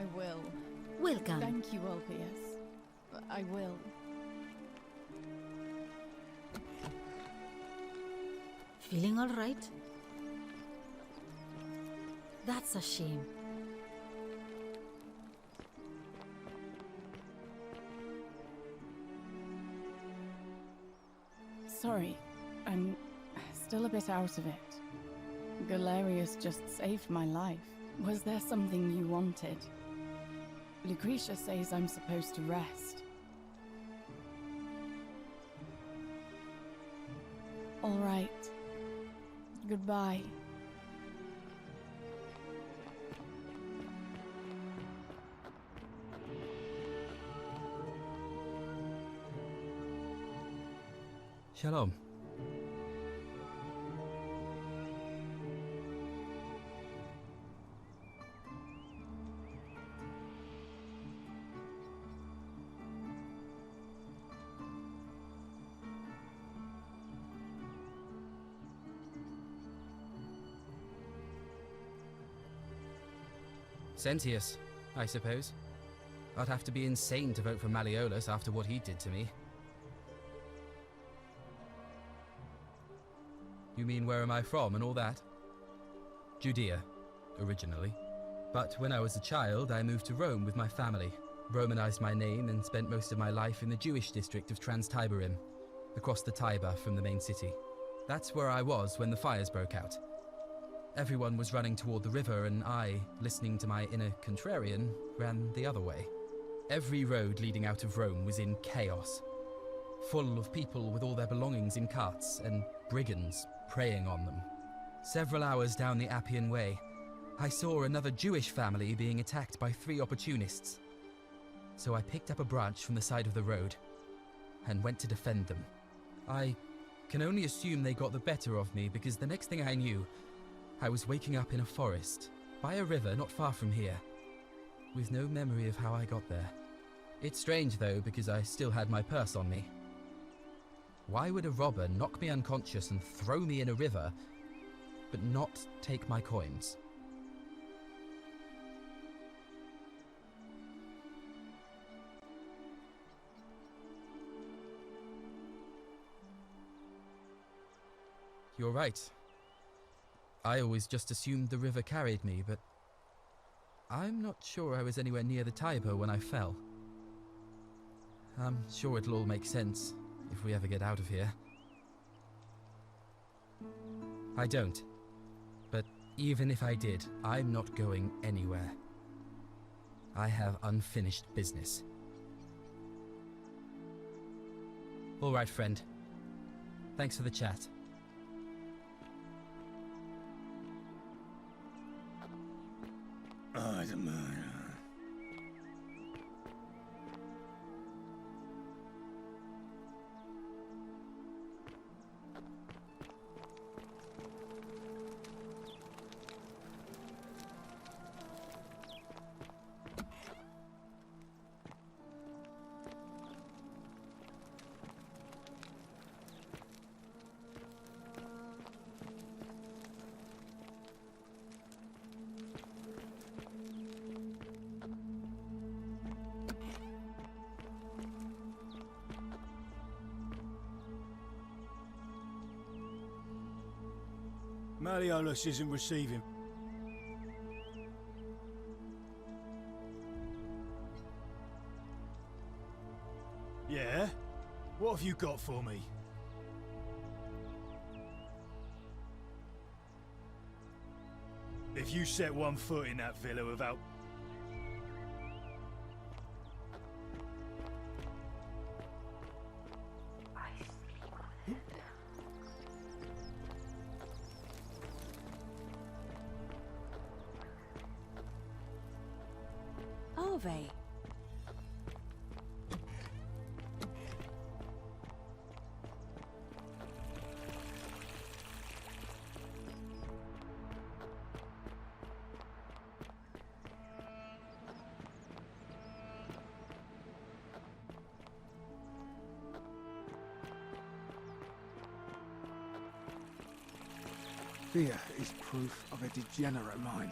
I will. Welcome. Thank you, Ulpius. I will. Feeling all right? That's a shame. Sorry, I'm still a bit out of it. Galerius just saved my life. Was there something you wanted? Lucretia says I'm supposed to rest. All right. Goodbye. Shalom. Sentius, I suppose. I'd have to be insane to vote for Malleolus after what he did to me. You mean where am I from and all that? Judea, originally. But when I was a child, I moved to Rome with my family, Romanized my name and spent most of my life in the Jewish district of Trans-Tiberim, across the Tiber from the main city. That's where I was when the fires broke out. Everyone was running toward the river and I, listening to my inner contrarian, ran the other way. Every road leading out of Rome was in chaos, full of people with all their belongings in carts and brigands preying on them. Several hours down the Appian Way, I saw another Jewish family being attacked by 3 opportunists. So I picked up a branch from the side of the road and went to defend them. I can only assume they got the better of me because the next thing I knew, I was waking up in a forest, by a river not far from here, with no memory of how I got there. It's strange though, because I still had my purse on me. Why would a robber knock me unconscious and throw me in a river, but not take my coins? You're right. I always just assumed the river carried me, but I'm not sure I was anywhere near the Tiber when I fell. I'm sure it'll all make sense if we ever get out of here. I don't. But even if I did, I'm not going anywhere. I have unfinished business. All right, friend. Thanks for the chat. Oh, the murder. Malleolus isn't receiving. Yeah? What have you got for me? If you set one foot in that villa without... Ave. Fear is proof of a degenerate mind.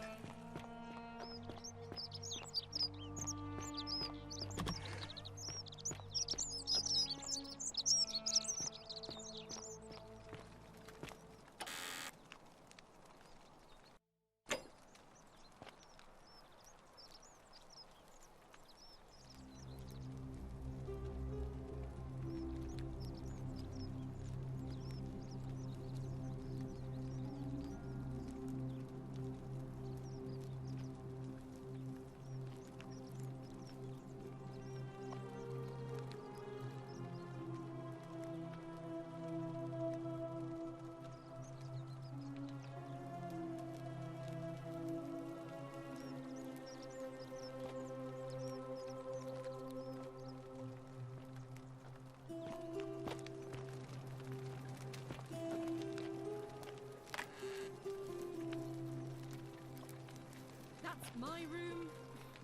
my room,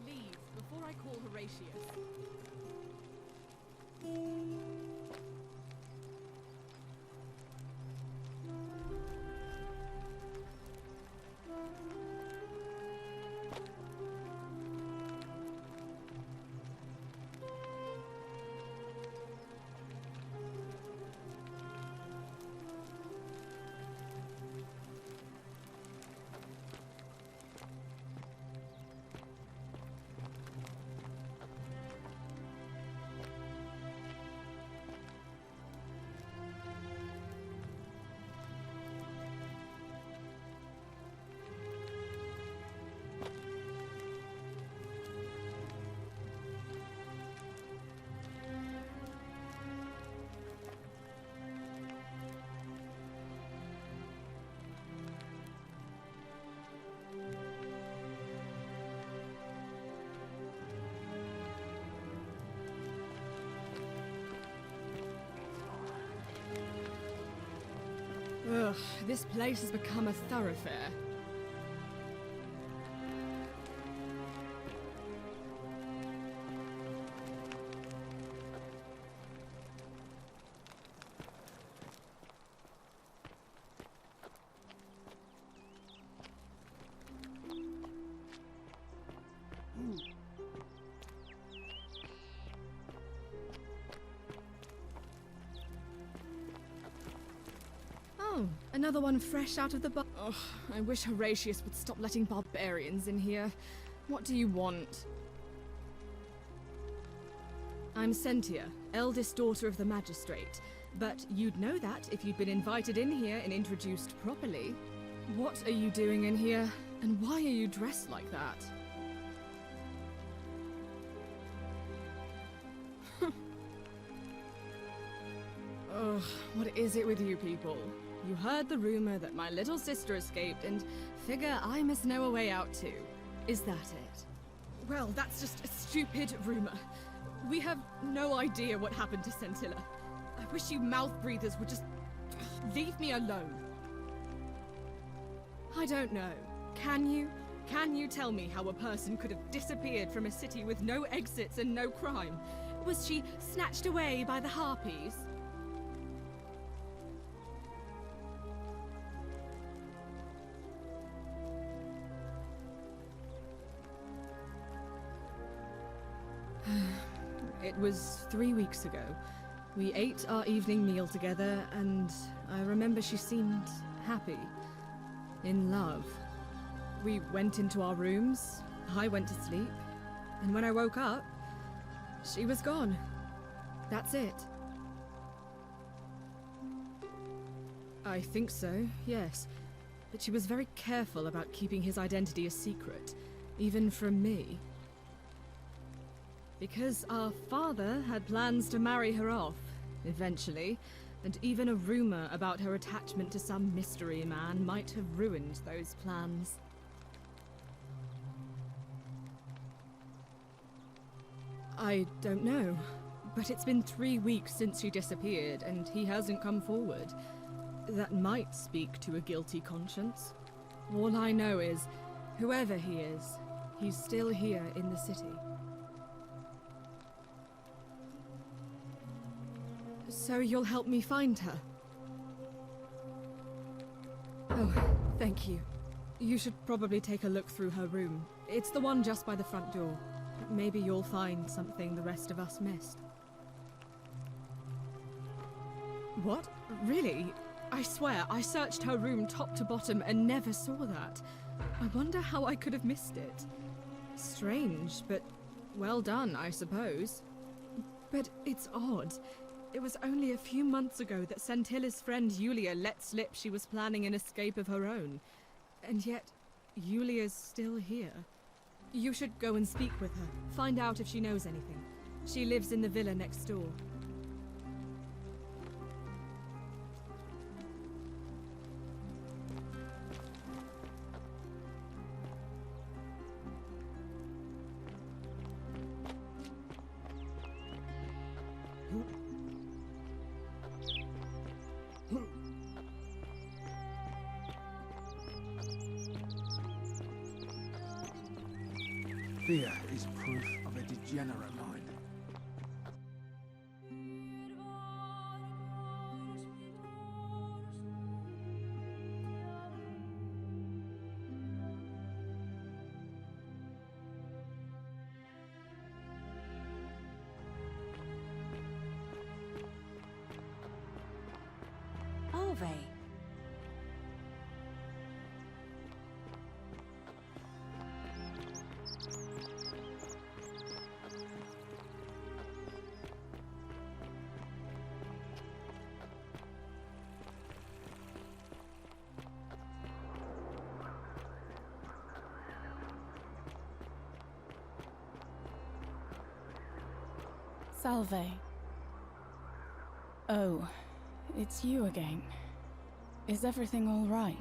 leave before I call Horatius. Ugh, this place has become a thoroughfare. Oh, another one fresh out of the Oh, I wish Horatius would stop letting barbarians in here. What do you want? I'm Sentia, eldest daughter of the magistrate. But you'd know that if you'd been invited in here and introduced properly. What are you doing in here? And why are you dressed like that? Ugh, what is it with you people? You heard the rumor that my little sister escaped and figure I must know a way out too. Is that it? Well, that's just a stupid rumor. We have no idea what happened to Scintilla. I wish you mouth breathers would just leave me alone. I don't know. Can you? Can you tell me how a person could have disappeared from a city with no exits and no crime? Was she snatched away by the Harpies? It was 3 weeks ago. We ate our evening meal together, and I remember she seemed happy. In love. We went into our rooms, I went to sleep, and when I woke up, she was gone. That's it. I think so, yes. But she was very careful about keeping his identity a secret, even from me. Because our father had plans to marry her off, eventually, and even a rumor about her attachment to some mystery man might have ruined those plans. I don't know, but it's been 3 weeks since she disappeared, and he hasn't come forward. That might speak to a guilty conscience. All I know is, whoever he is, he's still here in the city. So you'll help me find her? Oh, thank you. You should probably take a look through her room. It's the one just by the front door. Maybe you'll find something the rest of us missed. What? Really? I swear, I searched her room top to bottom and never saw that. I wonder how I could have missed it. Strange, but well done, I suppose. But it's odd. It was only a few months ago that Scintilla's friend Yulia let slip she was planning an escape of her own. And yet, Yulia's still here. You should go and speak with her, find out if she knows anything. She lives in the villa next door. Fear is proof of a degenerate mind. Ove. Salve. Oh, it's you again. Is everything all right?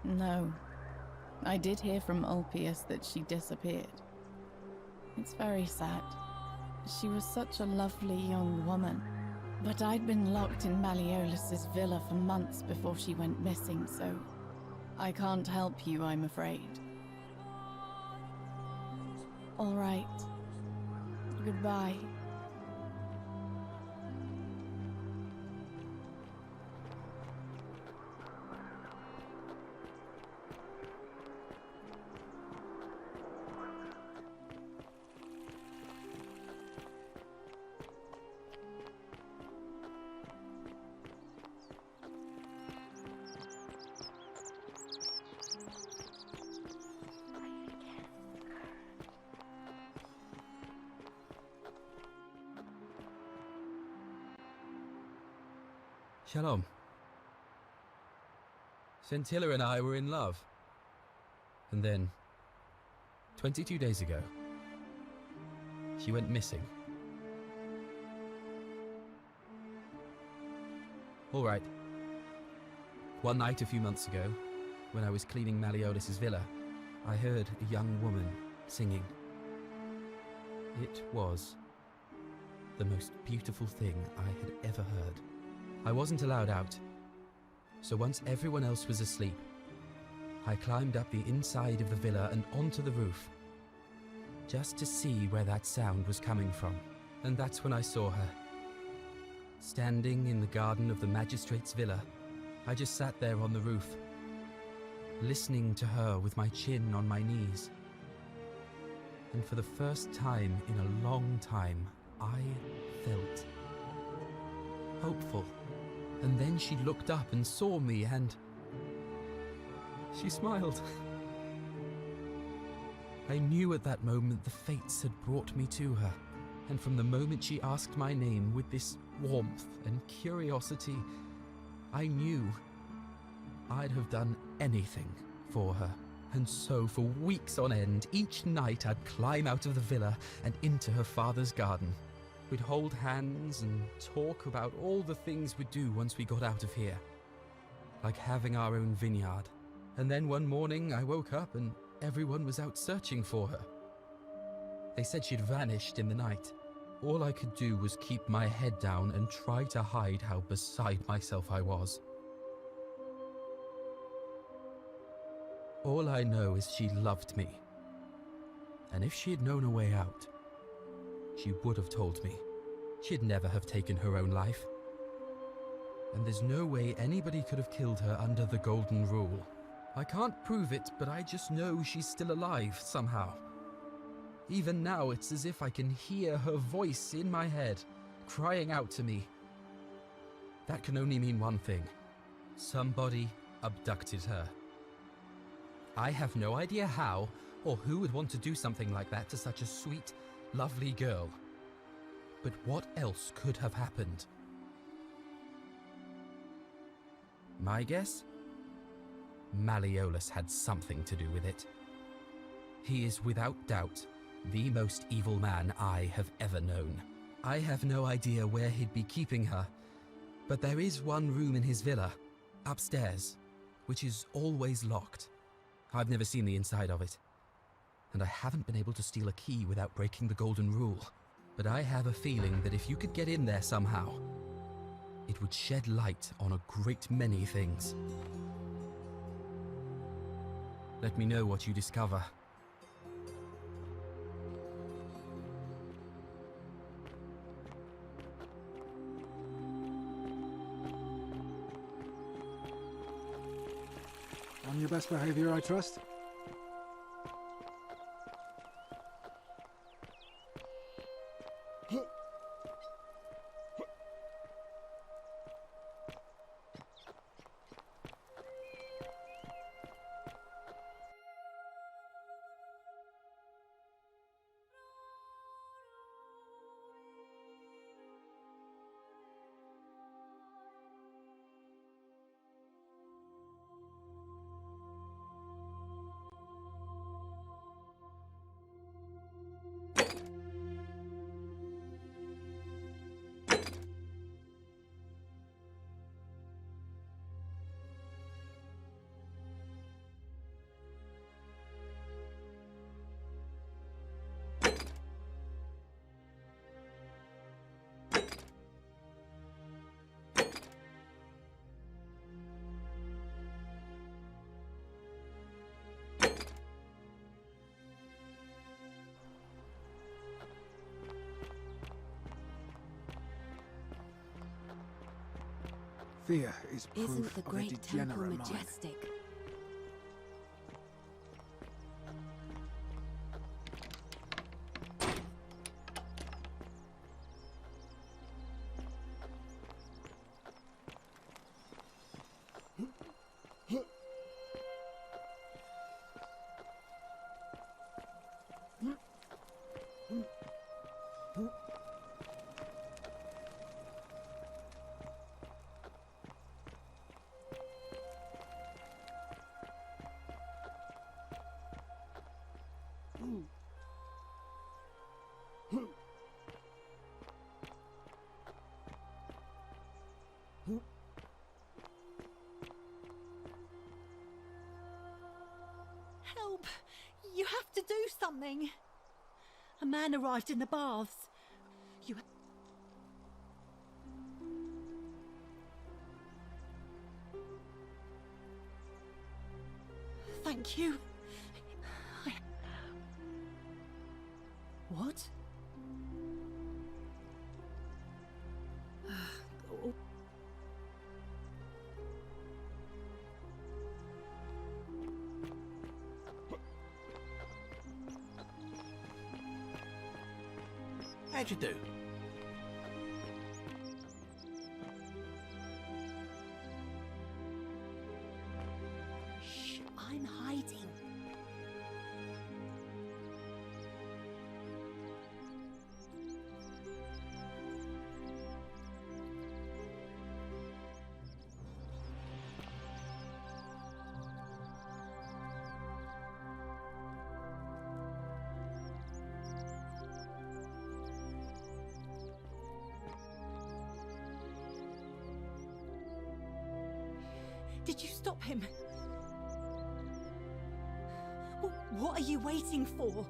No. I did hear from Ulpius that she disappeared. It's very sad. She was such a lovely young woman. But I'd been locked in Malleolus's villa for months before she went missing, so I can't help you, I'm afraid. All right. Goodbye. Shalom. Scintilla and I were in love. And then, 22 days ago, she went missing. All right. One night a few months ago, when I was cleaning Malleolus's villa, I heard a young woman singing. It was the most beautiful thing I had ever heard. I wasn't allowed out, so once everyone else was asleep, I climbed up the inside of the villa and onto the roof, just to see where that sound was coming from. And that's when I saw her. Standing in the garden of the magistrate's villa, I just sat there on the roof, listening to her with my chin on my knees. And for the first time in a long time, I felt hopeful. And then she looked up and saw me and she smiled. I knew at that moment the fates had brought me to her. And from the moment she asked my name with this warmth and curiosity, I knew I'd have done anything for her. And so for weeks on end, each night I'd climb out of the villa and into her father's garden. We'd hold hands and talk about all the things we'd do once we got out of here. Like having our own vineyard. And then one morning I woke up and everyone was out searching for her. They said she'd vanished in the night. All I could do was keep my head down and try to hide how beside myself I was. All I know is she loved me. And if she had known a way out, she would have told me. She'd never have taken her own life. And there's no way anybody could have killed her under the Golden Rule. I can't prove it, but I just know she's still alive somehow. Even now, it's as if I can hear her voice in my head, crying out to me. That can only mean one thing. Somebody abducted her. I have no idea how, or who would want to do something like that to such a sweet, lovely girl. But what else could have happened? My guess? Malleolus had something to do with it. He is without doubt the most evil man I have ever known. I have no idea where he'd be keeping her, but there is one room in his villa, upstairs, which is always locked. I've never seen the inside of it, and I haven't been able to steal a key without breaking the Golden Rule. But I have a feeling that if you could get in there somehow, it would shed light on a great many things. Let me know what you discover. On your best behavior, I trust? Fear is proof Isn't the of a great temple degenerate mind. majestic? Help! You have to do something! A man arrived in the baths. You... Thank you. What? How'd you do? Shh, I'm hiding. Did you stop him? What are you waiting for?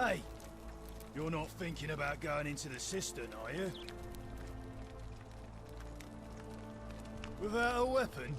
Hey, you're not thinking about going into the cistern, are you? Without a weapon?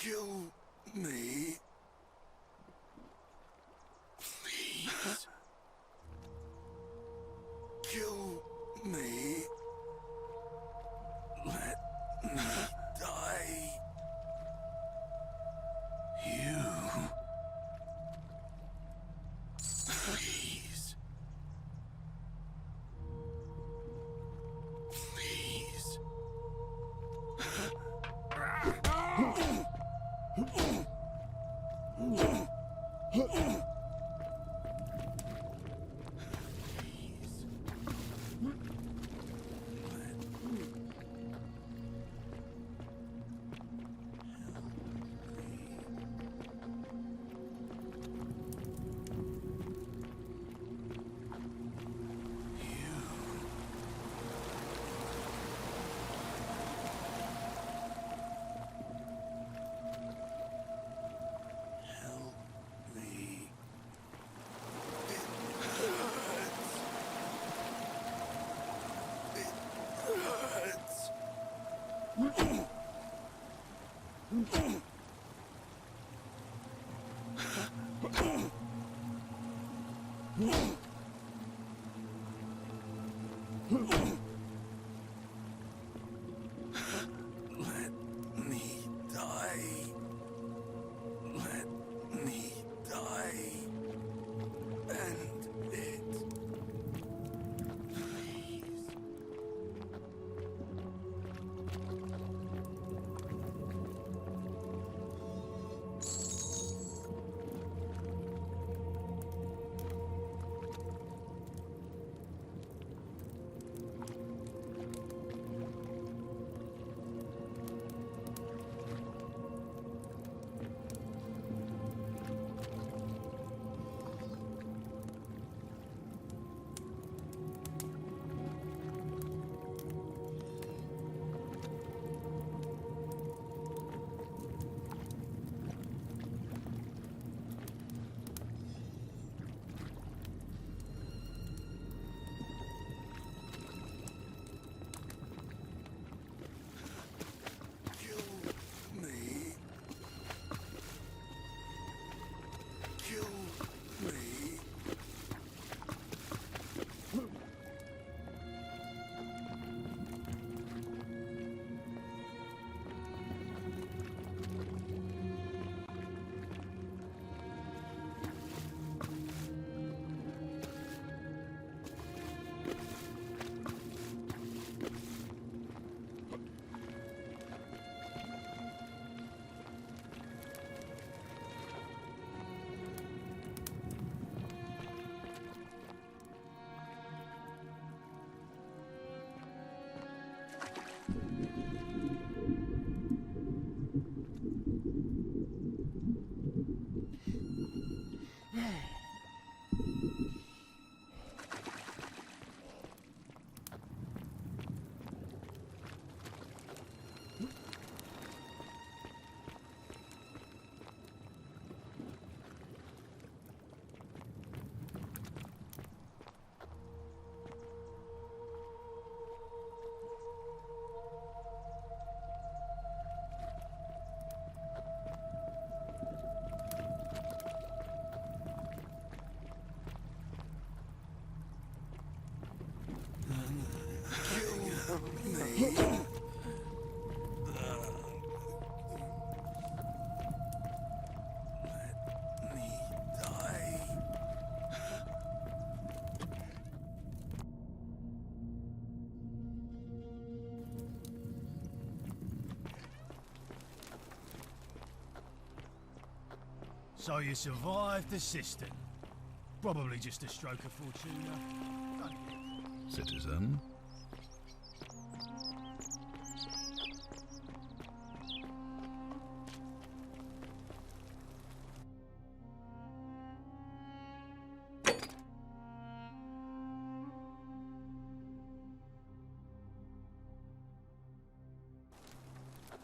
Kill me. Please. Kill me. Let me die. You. Please. Please. Let me die. Let me die. End it. Please. So you survived the cistern. Probably just a stroke of fortuna. Citizen?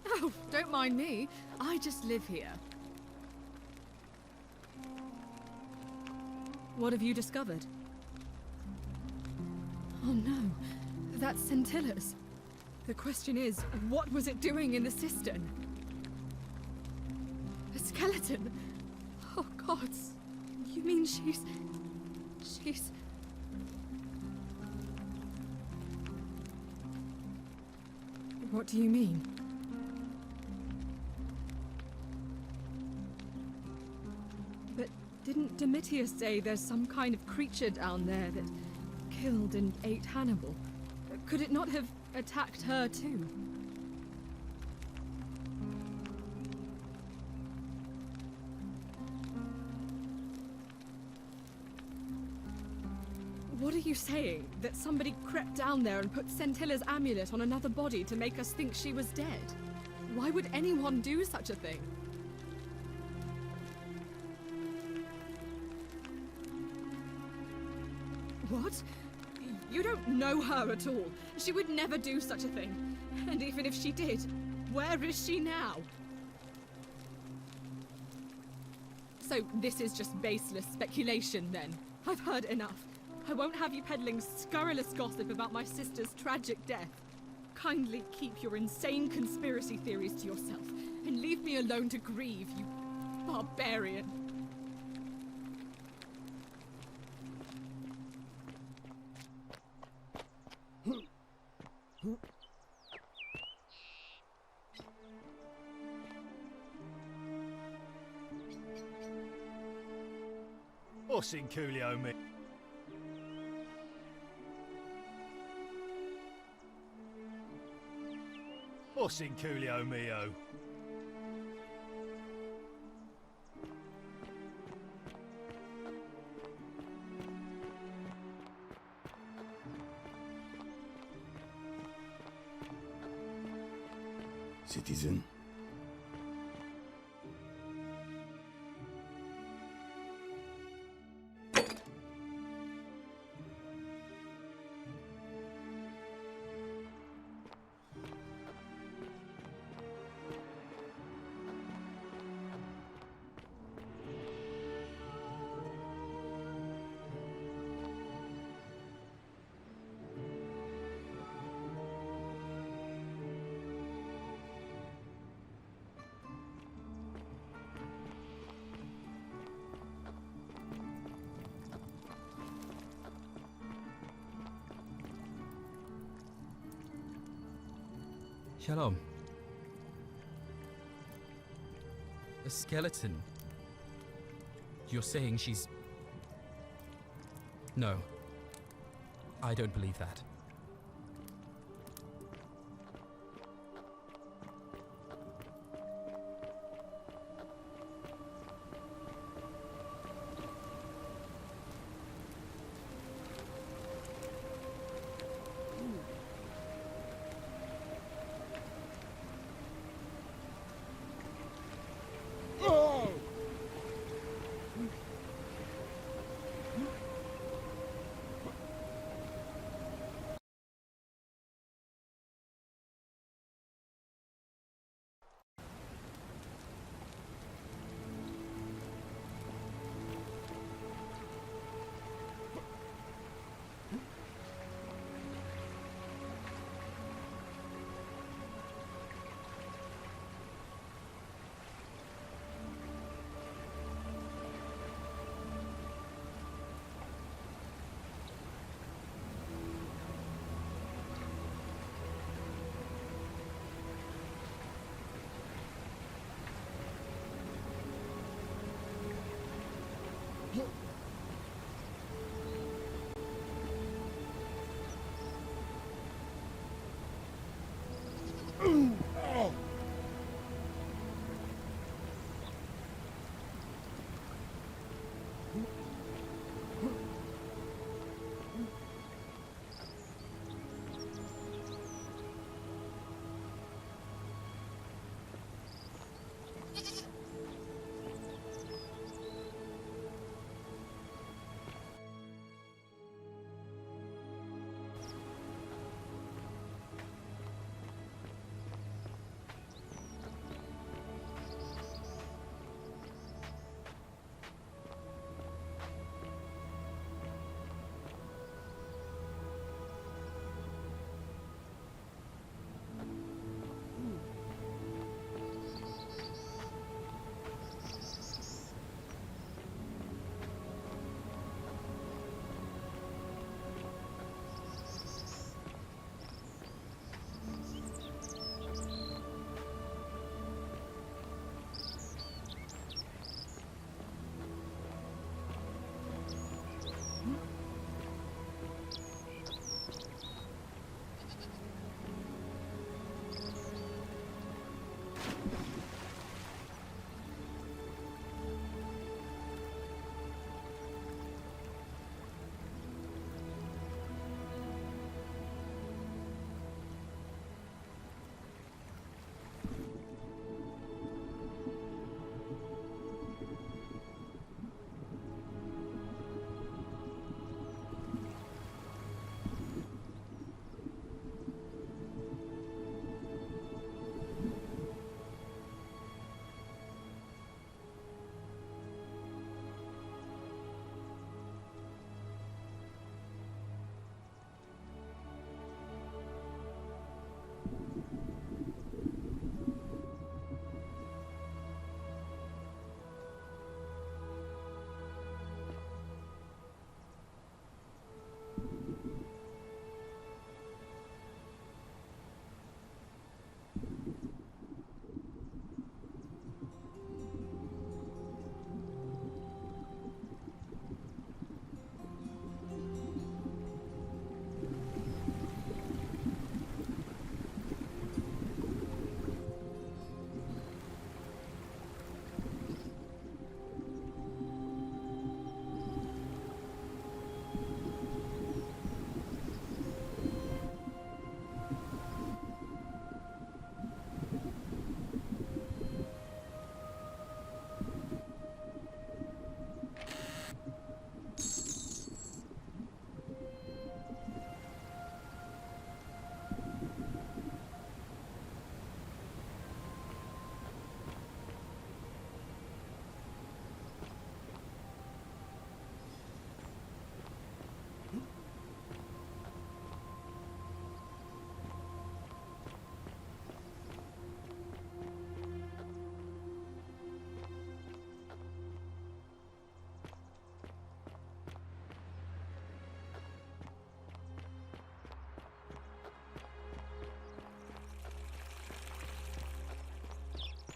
Oh, don't mind me. I just live here. What have you discovered? Oh no, that's Scintillas. The question is, what was it doing in the cistern? A skeleton? Oh gods, you mean she's... What do you mean? But didn't Domitius say there's some kind of creature down there that killed and ate Hannibal? Could it not have attacked her too? What are you saying? That somebody crept down there and put Scintilla's amulet on another body to make us think she was dead? Why would anyone do such a thing? What? You don't know her at all. She would never do such a thing. And even if she did, where is she now? So this is just baseless speculation then. I've heard enough. I won't have you peddling scurrilous gossip about my sister's tragic death. Kindly keep your insane conspiracy theories to yourself and leave me alone to grieve, you barbarian. What's in Coolio, me? What's in Coolio, mio? Citizen? Shalom. A skeleton? You're saying she's... No. I don't believe that.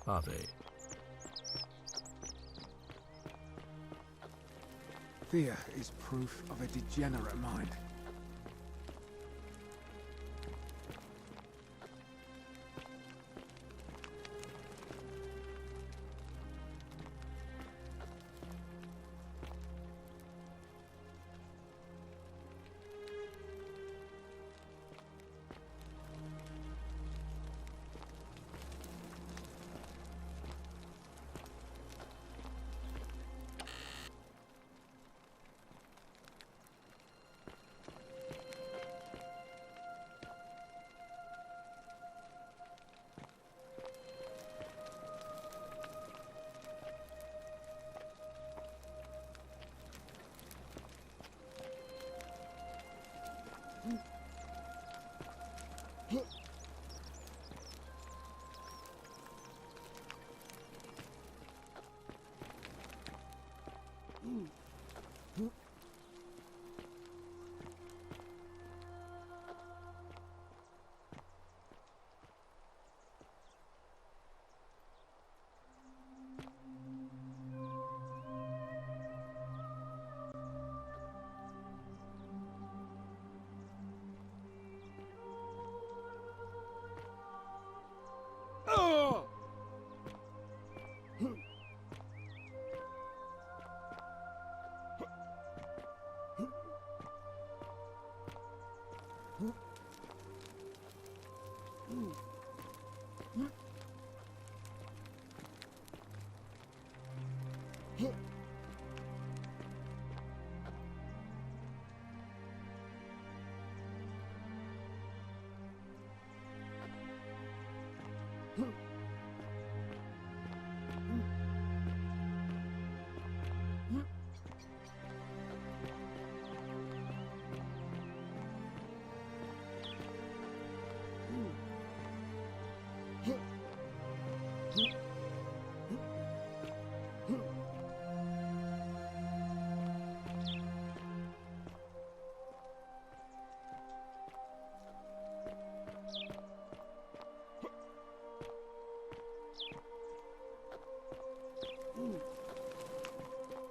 Ave. Thea is proof of a degenerate mind.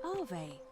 Ave.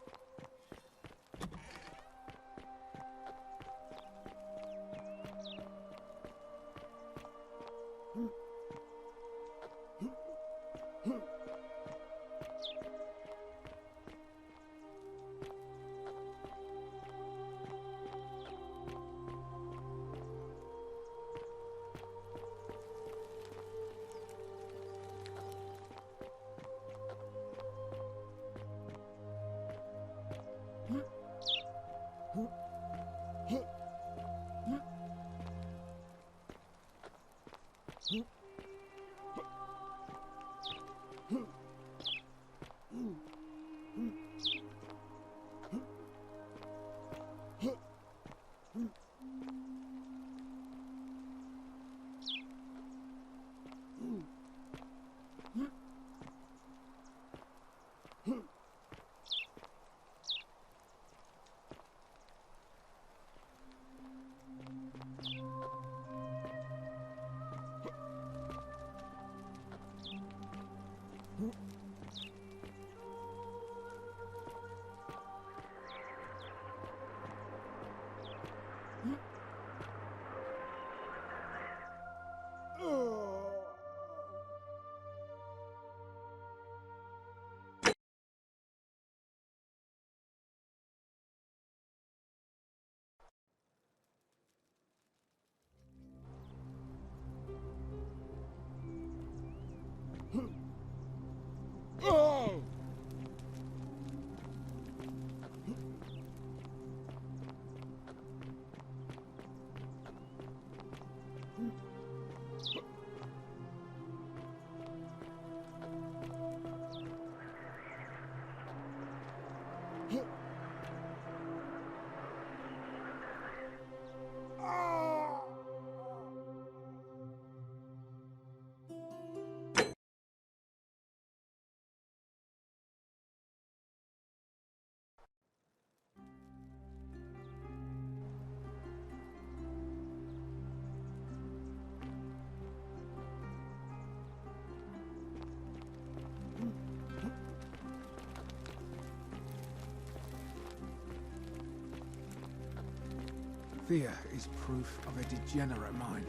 Fear is proof of a degenerate mind.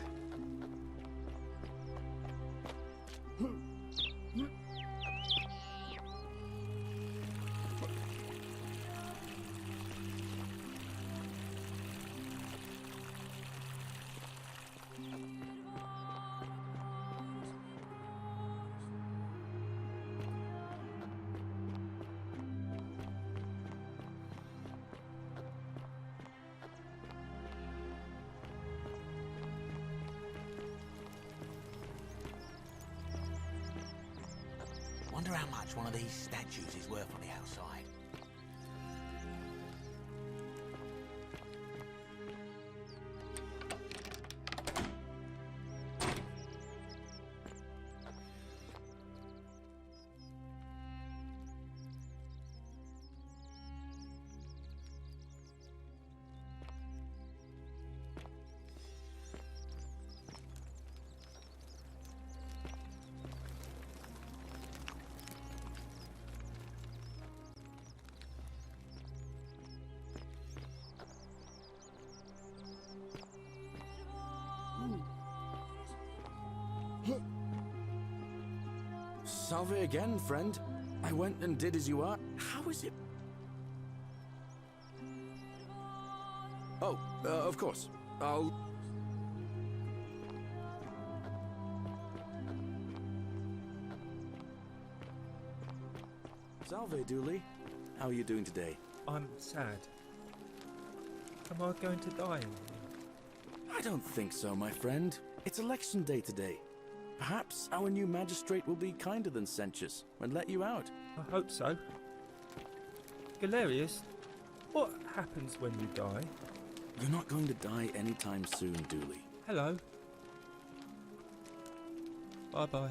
Wonder how much one of these statues is worth on the outside. Salve again, friend. I went and did as you are. How is it? Oh, of course. I'll... Salve, Dooley. How are you doing today? I'm sad. Am I going to die? I don't think so, my friend. It's election day today. Perhaps our new magistrate will be kinder than Sentius and let you out. I hope so. Galerius, what happens when you die? You're not going to die anytime soon, Dooley. Hello. Bye-bye.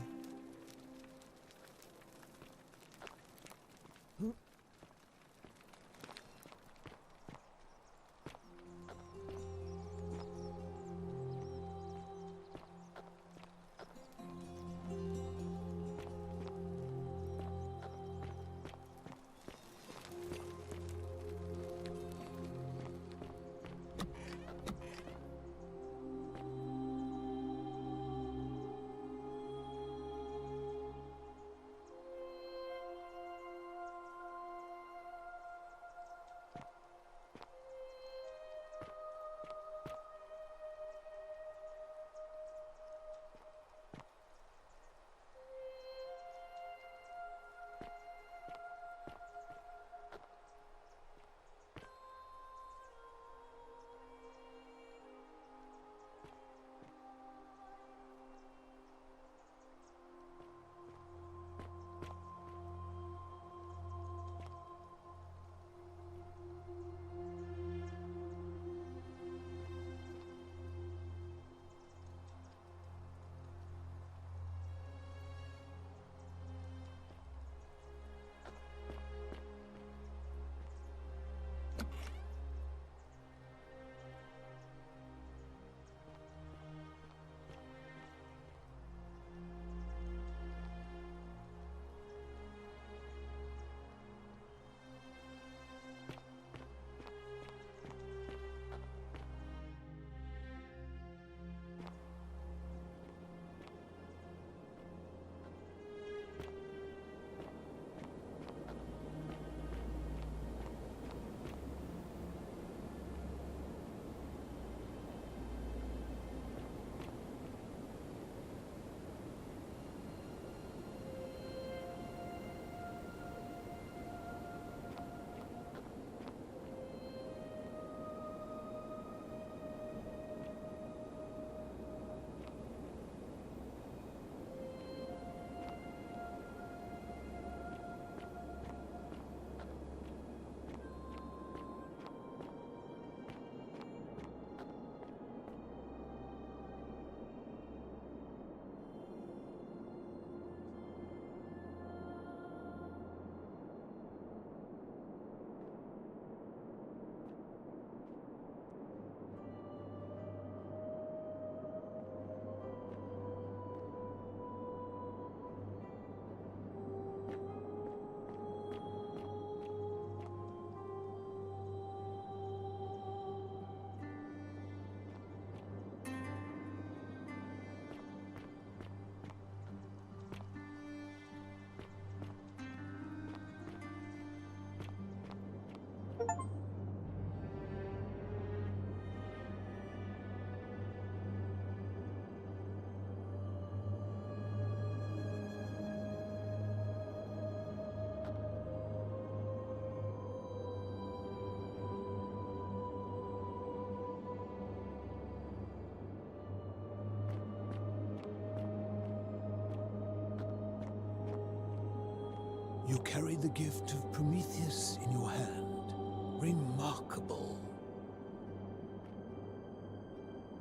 You carry the gift of Prometheus in your hand. Remarkable.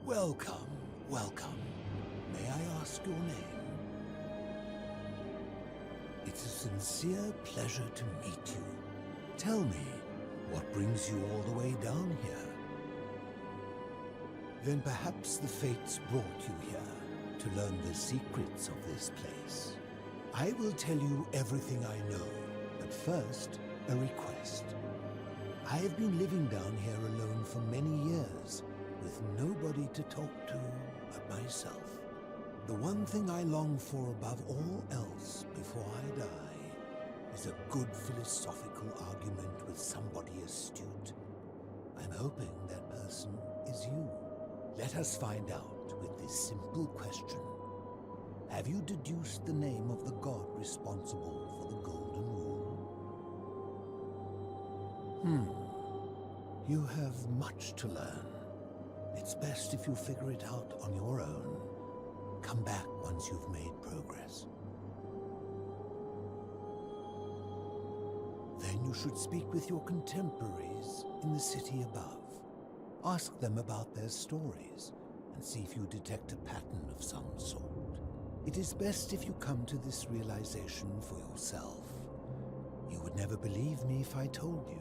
Welcome, welcome. May I ask your name? It's a sincere pleasure to meet you. Tell me, what brings you all the way down here? Then perhaps the fates brought you here to learn the secrets of this place. I will tell you everything I know, but first, a request. I have been living down here alone for many years, with nobody to talk to but myself. The one thing I long for above all else before I die is a good philosophical argument with somebody astute. I'm hoping that person is you. Let us find out with this simple question. Have you deduced the name of the god responsible for the Golden Rule? You have much to learn. It's best if you figure it out on your own. Come back once you've made progress. Then you should speak with your contemporaries in the city above. Ask them about their stories and see if you detect a pattern of some sort. It is best if you come to this realization for yourself. You would never believe me if I told you.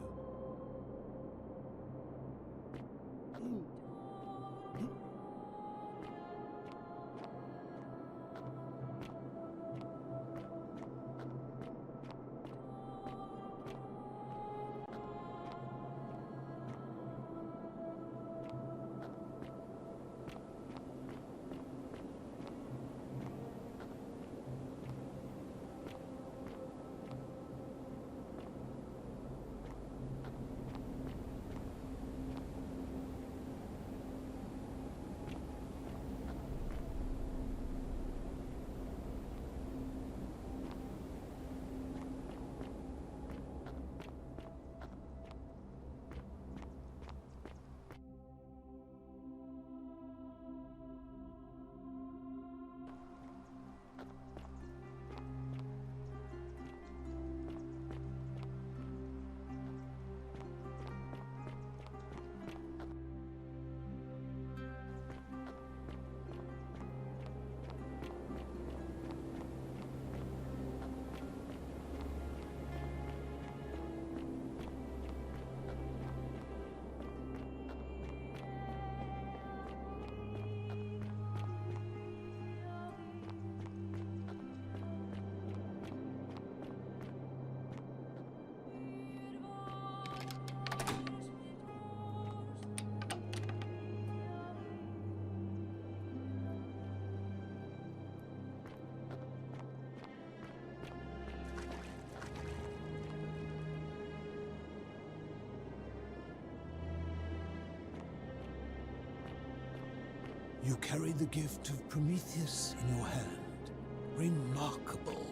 You carry the gift of Prometheus in your hand. Remarkable.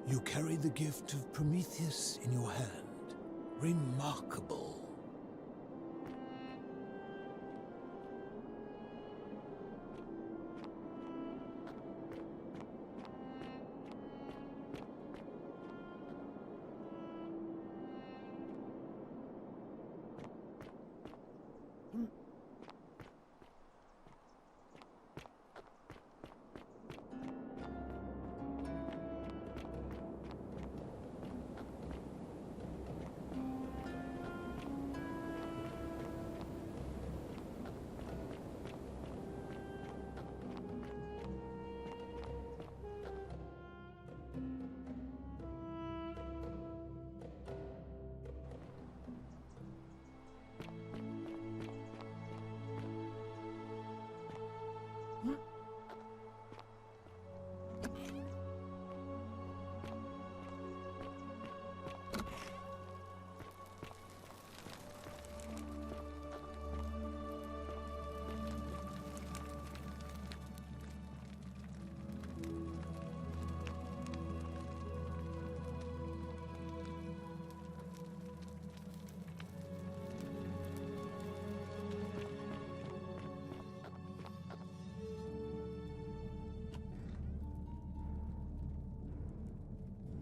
You carry the gift of Prometheus in your hand. Remarkable.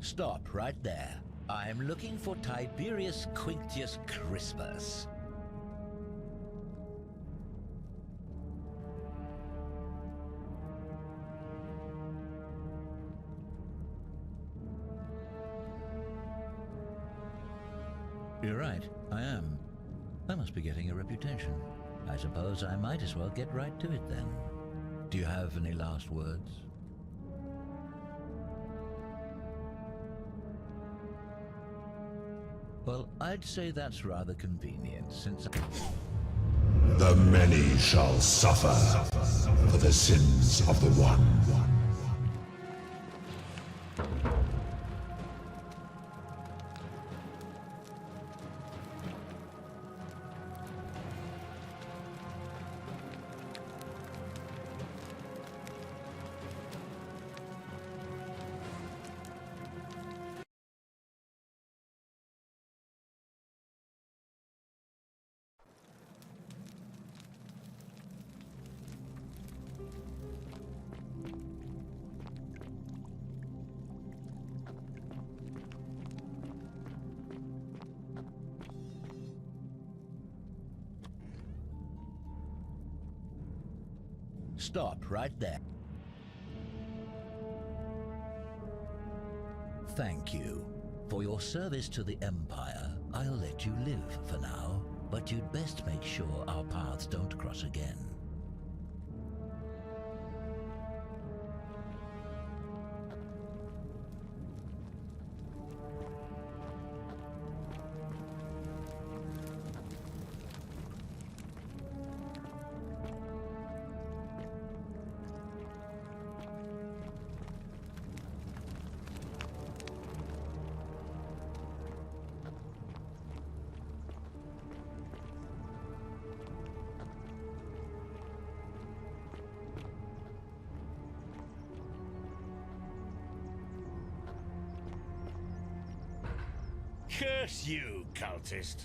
Stop right there. I'm looking for Tiberius Quinctius Crispus. You're right, I am. I must be getting a reputation. I suppose I might as well get right to it then. Do you have any last words? Well, I'd say that's rather convenient, since The many shall suffer for the sins of the one. Stop right there. Thank you. For your service to the Empire, I'll let you live for now, but you'd best make sure our paths don't cross again. Curse you, cultist!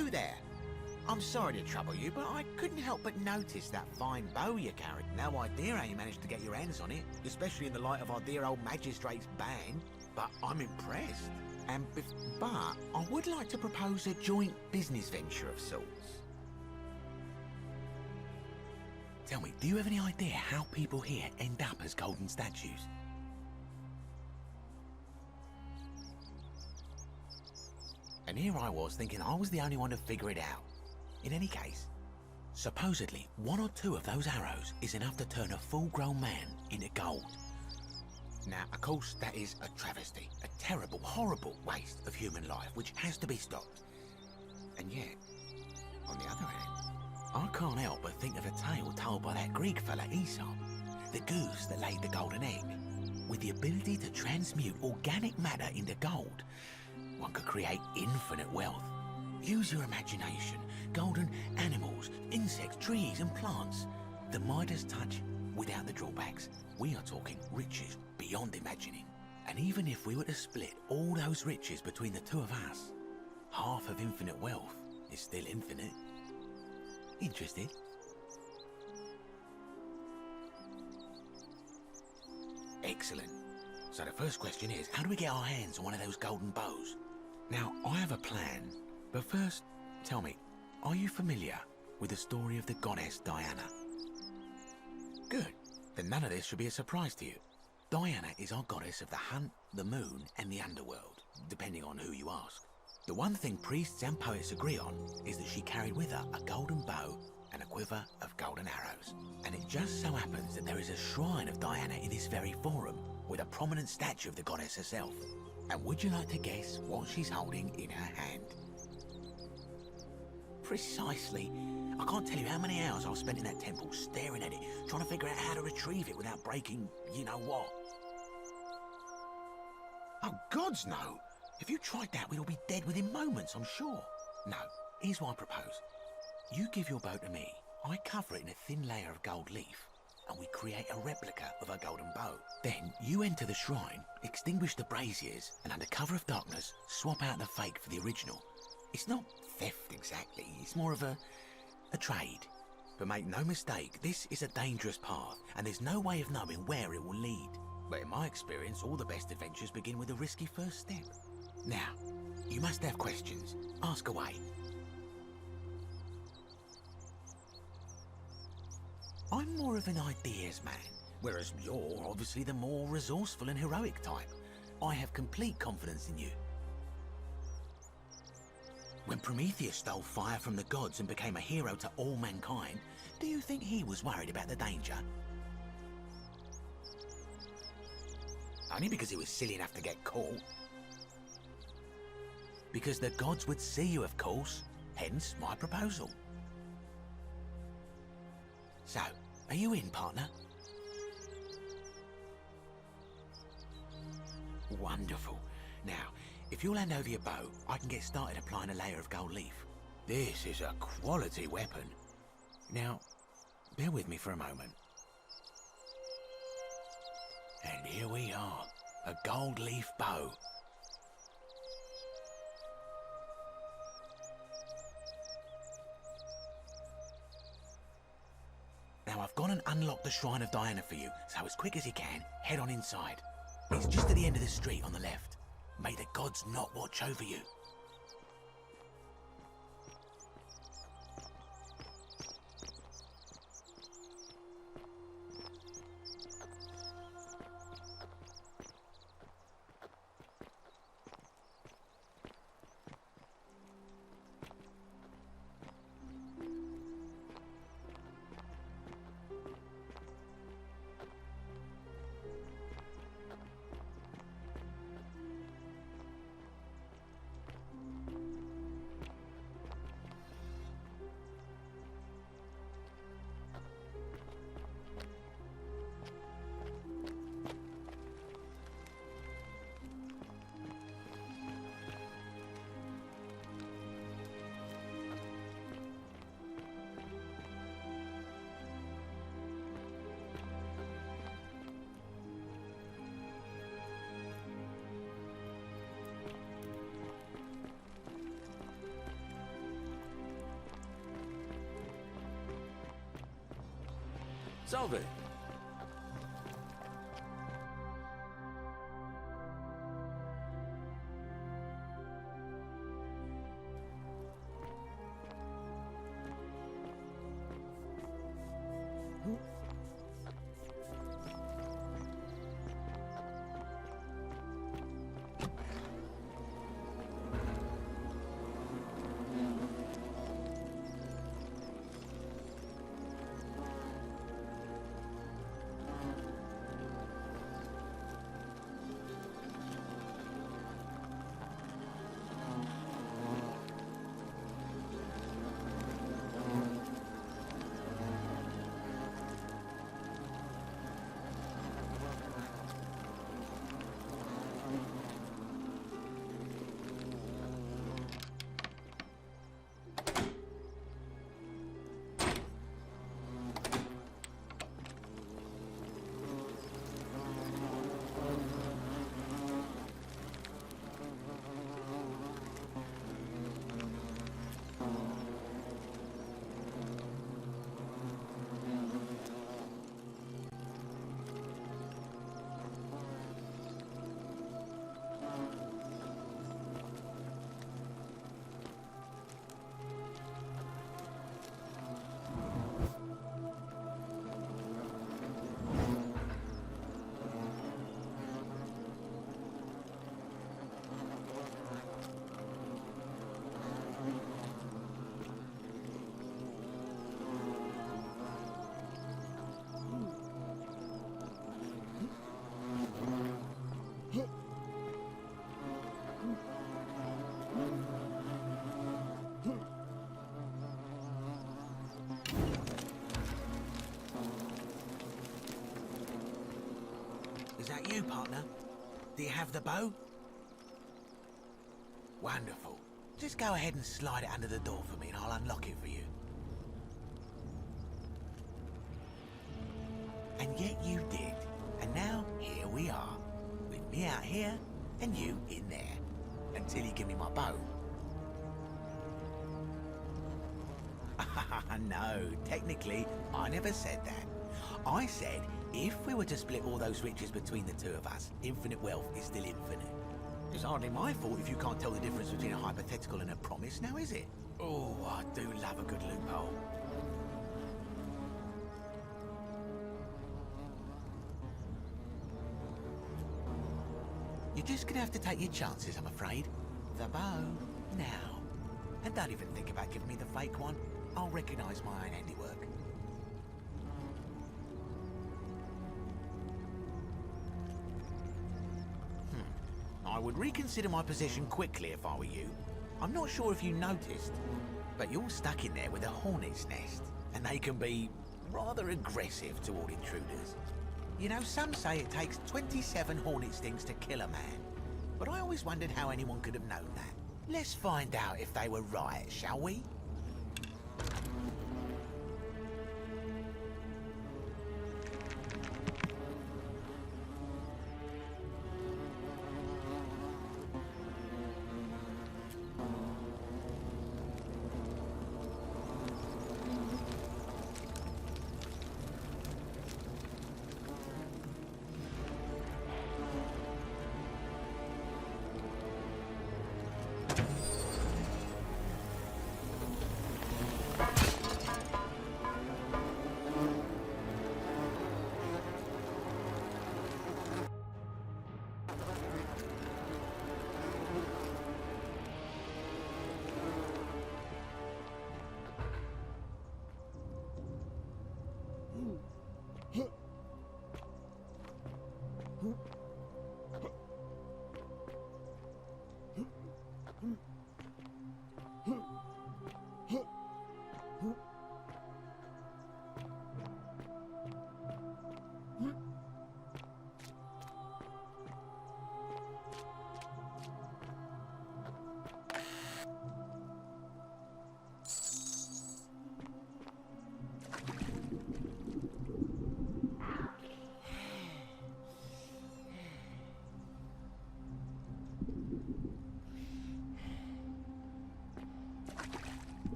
you there? I'm sorry to trouble you, but I couldn't help but notice that fine bow you carried. No idea how you managed to get your hands on it, especially in the light of our dear old magistrate's ban, but I'm impressed. But I would like to propose a joint business venture of sorts. Tell me, do you have any idea how people here end up as golden statues? And here I was thinking I was the only one to figure it out. In any case, supposedly 1 or 2 of those arrows is enough to turn a full-grown man into gold. Now, of course, that is a travesty, a terrible, horrible waste of human life which has to be stopped. And yet, on the other hand, I can't help but think of a tale told by that Greek fella Aesop, the goose that laid the golden egg. With the ability to transmute organic matter into gold, one could create infinite wealth. Use your imagination. Golden animals, insects, trees and plants. The Midas touch without the drawbacks. We are talking riches beyond imagining. And even if we were to split all those riches between the 2 of us, half of infinite wealth is still infinite. Interested? Excellent. So the first question is, how do we get our hands on one of those golden bows? Now, I have a plan, but first, tell me, are you familiar with the story of the goddess Diana? Good. Then none of this should be a surprise to you. Diana is our goddess of the hunt, the moon, and the underworld, depending on who you ask. The one thing priests and poets agree on is that she carried with her a golden bow and a quiver of golden arrows. And it just so happens that there is a shrine of Diana in this very forum, with a prominent statue of the goddess herself. And would you like to guess what she's holding in her hand? Precisely. I can't tell you how many hours I've spent in that temple staring at it, trying to figure out how to retrieve it without breaking you-know-what. Oh, gods no! If you tried that, we'd all be dead within moments, I'm sure. No, here's what I propose. You give your bow to me, I cover it in a thin layer of gold leaf, and we create a replica of a golden bow. Then you enter the shrine, extinguish the braziers, and under cover of darkness, swap out the fake for the original. It's not theft exactly, it's more of a trade. But make no mistake, this is a dangerous path, and there's no way of knowing where it will lead. But in my experience, all the best adventures begin with a risky first step. Now, you must have questions. Ask away. I'm more of an ideas man, whereas you're obviously the more resourceful and heroic type. I have complete confidence in you. When Prometheus stole fire from the gods and became a hero to all mankind, do you think he was worried about the danger? Only because he was silly enough to get caught. Because the gods would see you, of course, hence my proposal. So, are you in, partner? Wonderful. Now, if you'll hand over your bow, I can get started applying a layer of gold leaf. This is a quality weapon. Now, bear with me for a moment. And here we are, a gold leaf bow. Now I've gone and unlocked the Shrine of Diana for you, so as quick as you can, head on inside. It's just at the end of the street on the left. May the gods not watch over you. Salve. Is that you, partner? Do you have the bow? Wonderful. Just go ahead and slide it under the door for me and I'll unlock it for you. And yet you did. And now, here we are. With me out here and you in there. Until you give me my bow. No, technically, I never said that. I said, if we were to split all those riches between the two of us, infinite wealth is still infinite. It's hardly my fault if you can't tell the difference between a hypothetical and a promise, now is it? Oh, I do love a good loophole. You're just gonna have to take your chances, I'm afraid. The bow, now. And don't even think about giving me the fake one. I'll recognise my own handiwork. I would reconsider my position quickly if I were you. I'm not sure if you noticed, but you're stuck in there with a hornet's nest, and they can be rather aggressive toward intruders. You know, some say it takes 27 hornet stings to kill a man, but I always wondered how anyone could have known that. Let's find out if they were right, shall we?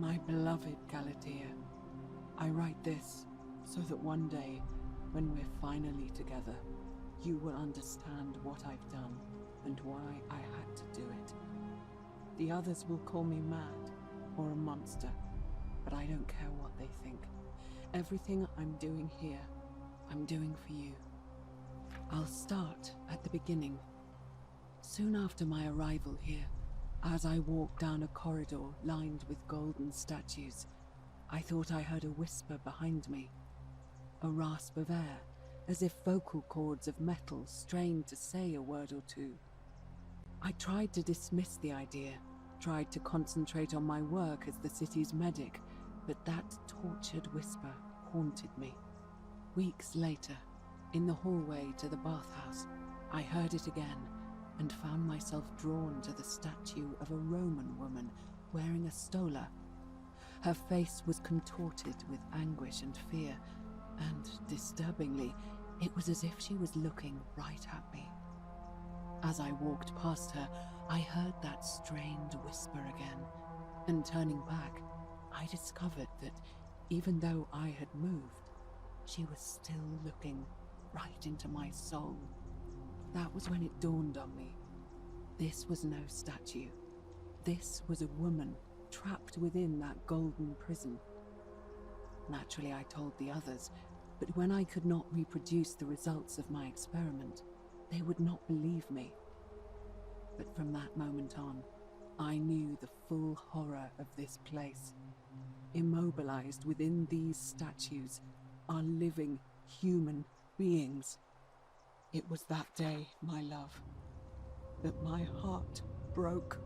My beloved Galatea, I write this so that one day, when we're finally together, you will understand what I've done and why I had to do it. The others will call me mad or a monster, but I don't care what they think. Everything I'm doing here, I'm doing for you. I'll start at the beginning. Soon after my arrival here, as I walked down a corridor lined with golden statues, I thought I heard a whisper behind me. A rasp of air, as if vocal cords of metal strained to say a word or two. I tried to dismiss the idea, tried to concentrate on my work as the city's medic, but that tortured whisper haunted me. Weeks later, in the hallway to the bathhouse, I heard it again and found myself drawn to the statue of a Roman woman wearing a stola. Her face was contorted with anguish and fear, and, disturbingly, it was as if she was looking right at me. As I walked past her, I heard that strained whisper again, and turning back, I discovered that even though I had moved, she was still looking right into my soul. That was when it dawned on me. This was no statue. This was a woman trapped within that golden prison. Naturally, I told the others, but when I could not reproduce the results of my experiment, they would not believe me. But from that moment on, I knew the full horror of this place. Immobilized within these statues are living human beings. It was that day, my love, that my heart broke.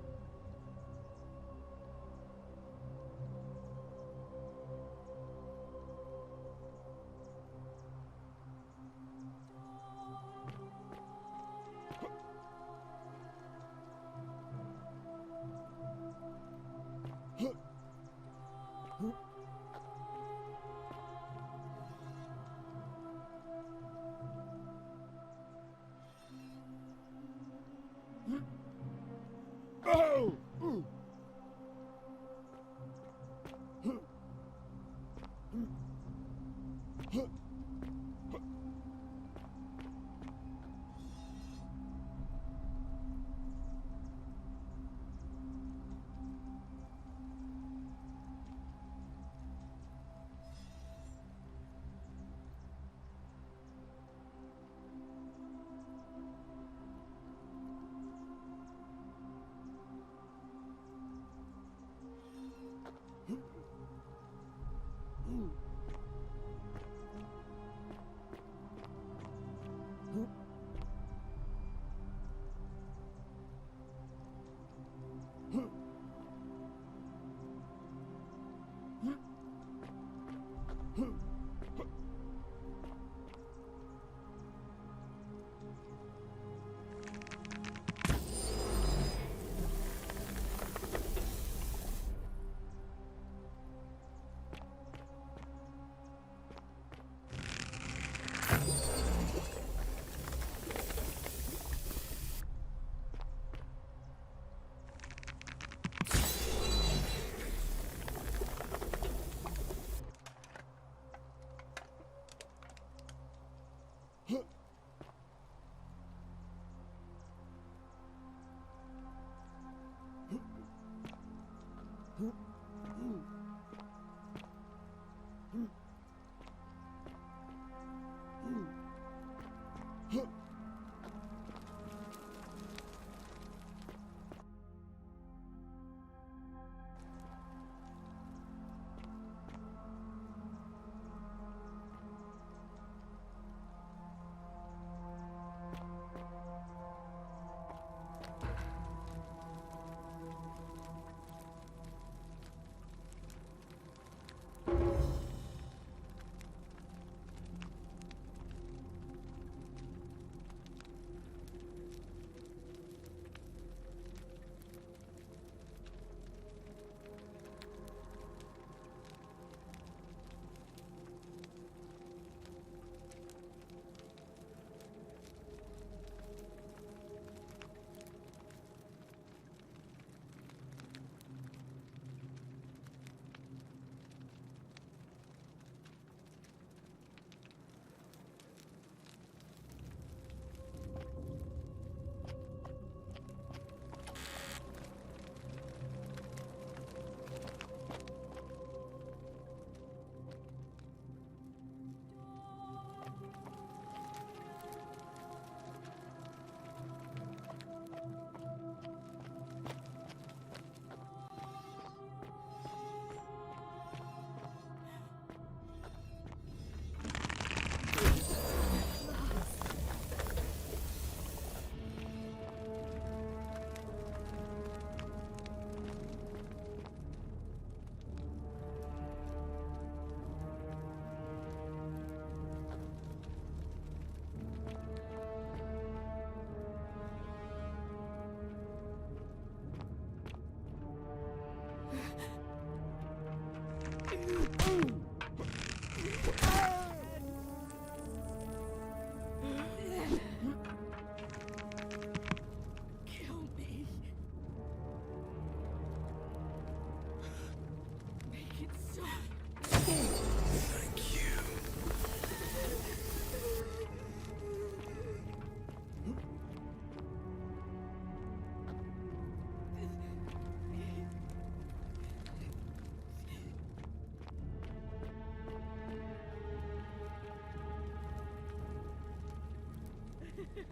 Take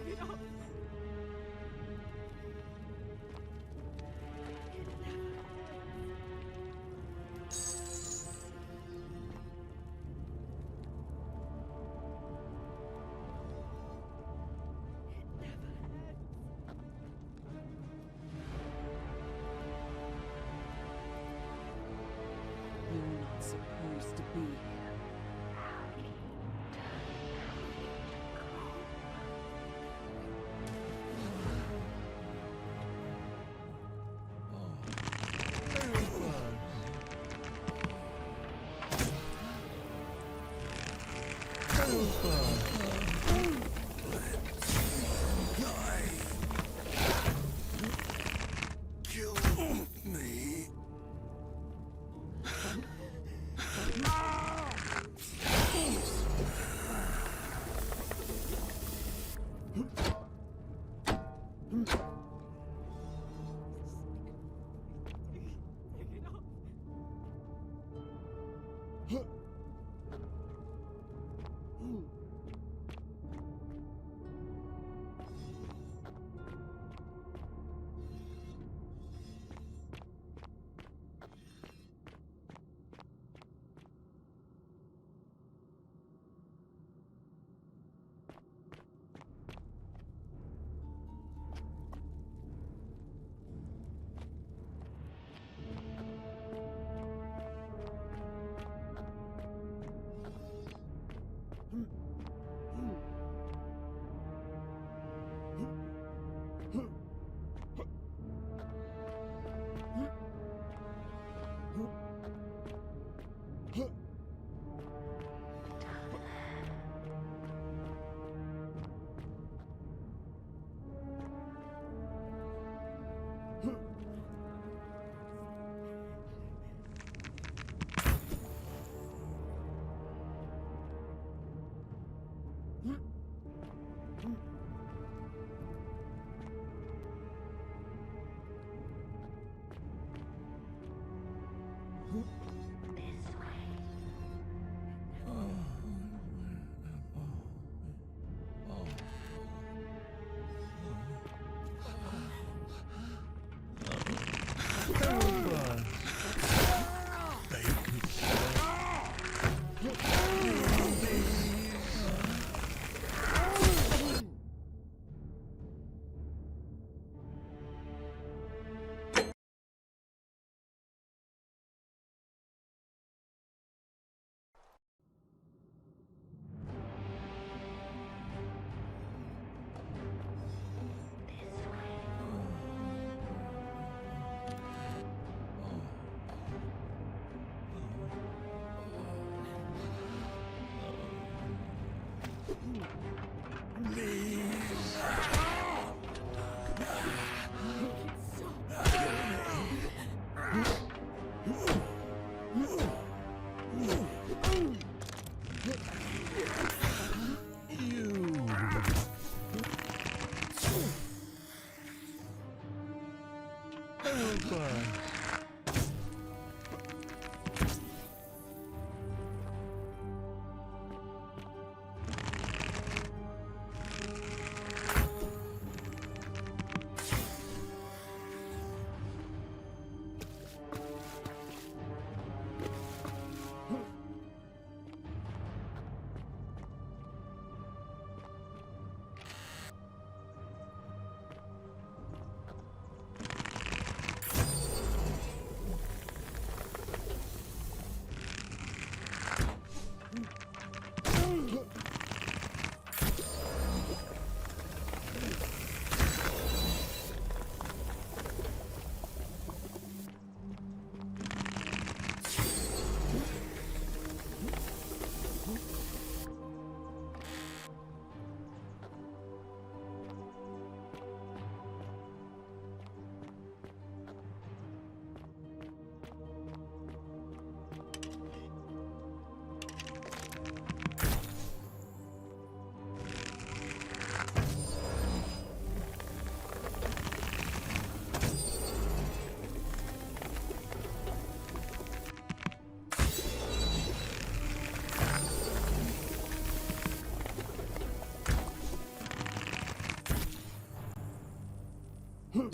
it off. You're not supposed to be here. Kill me. Me.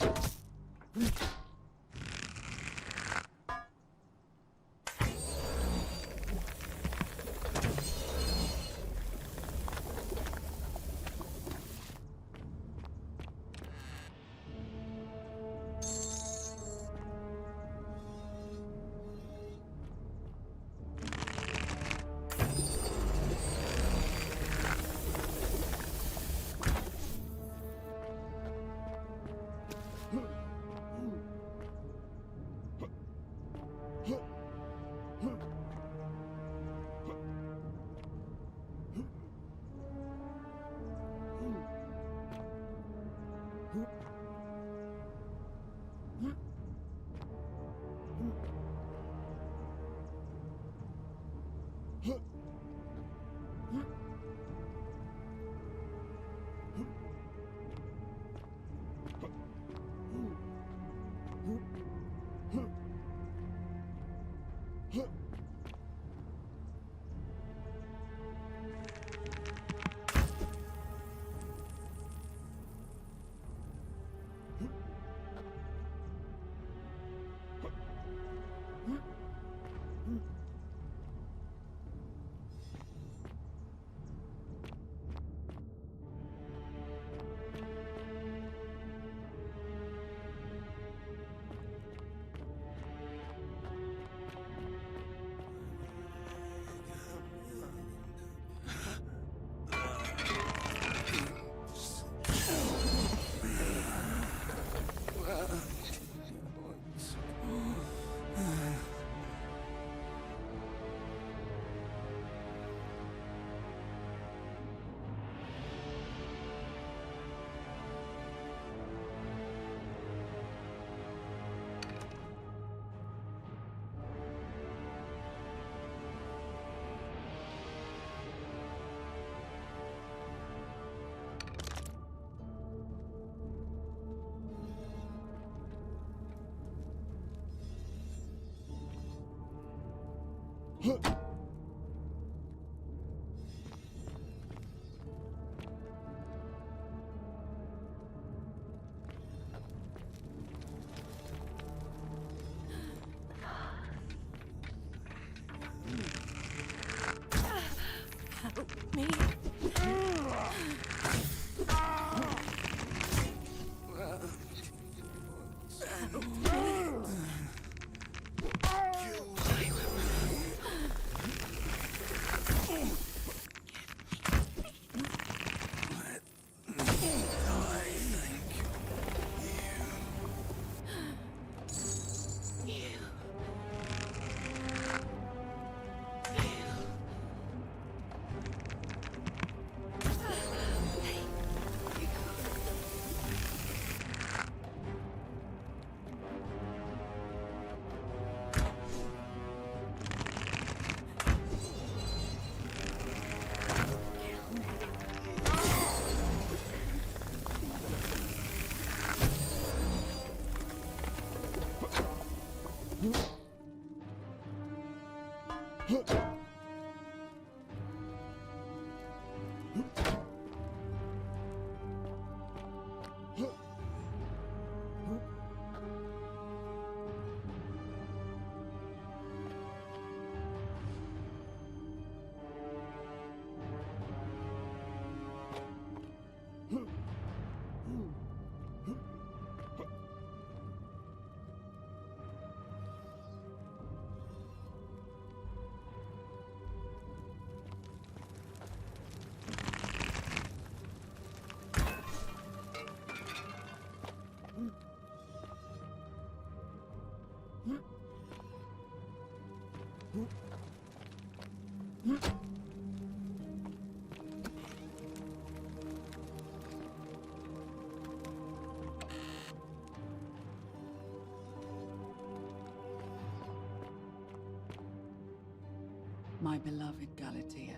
My beloved Galatea,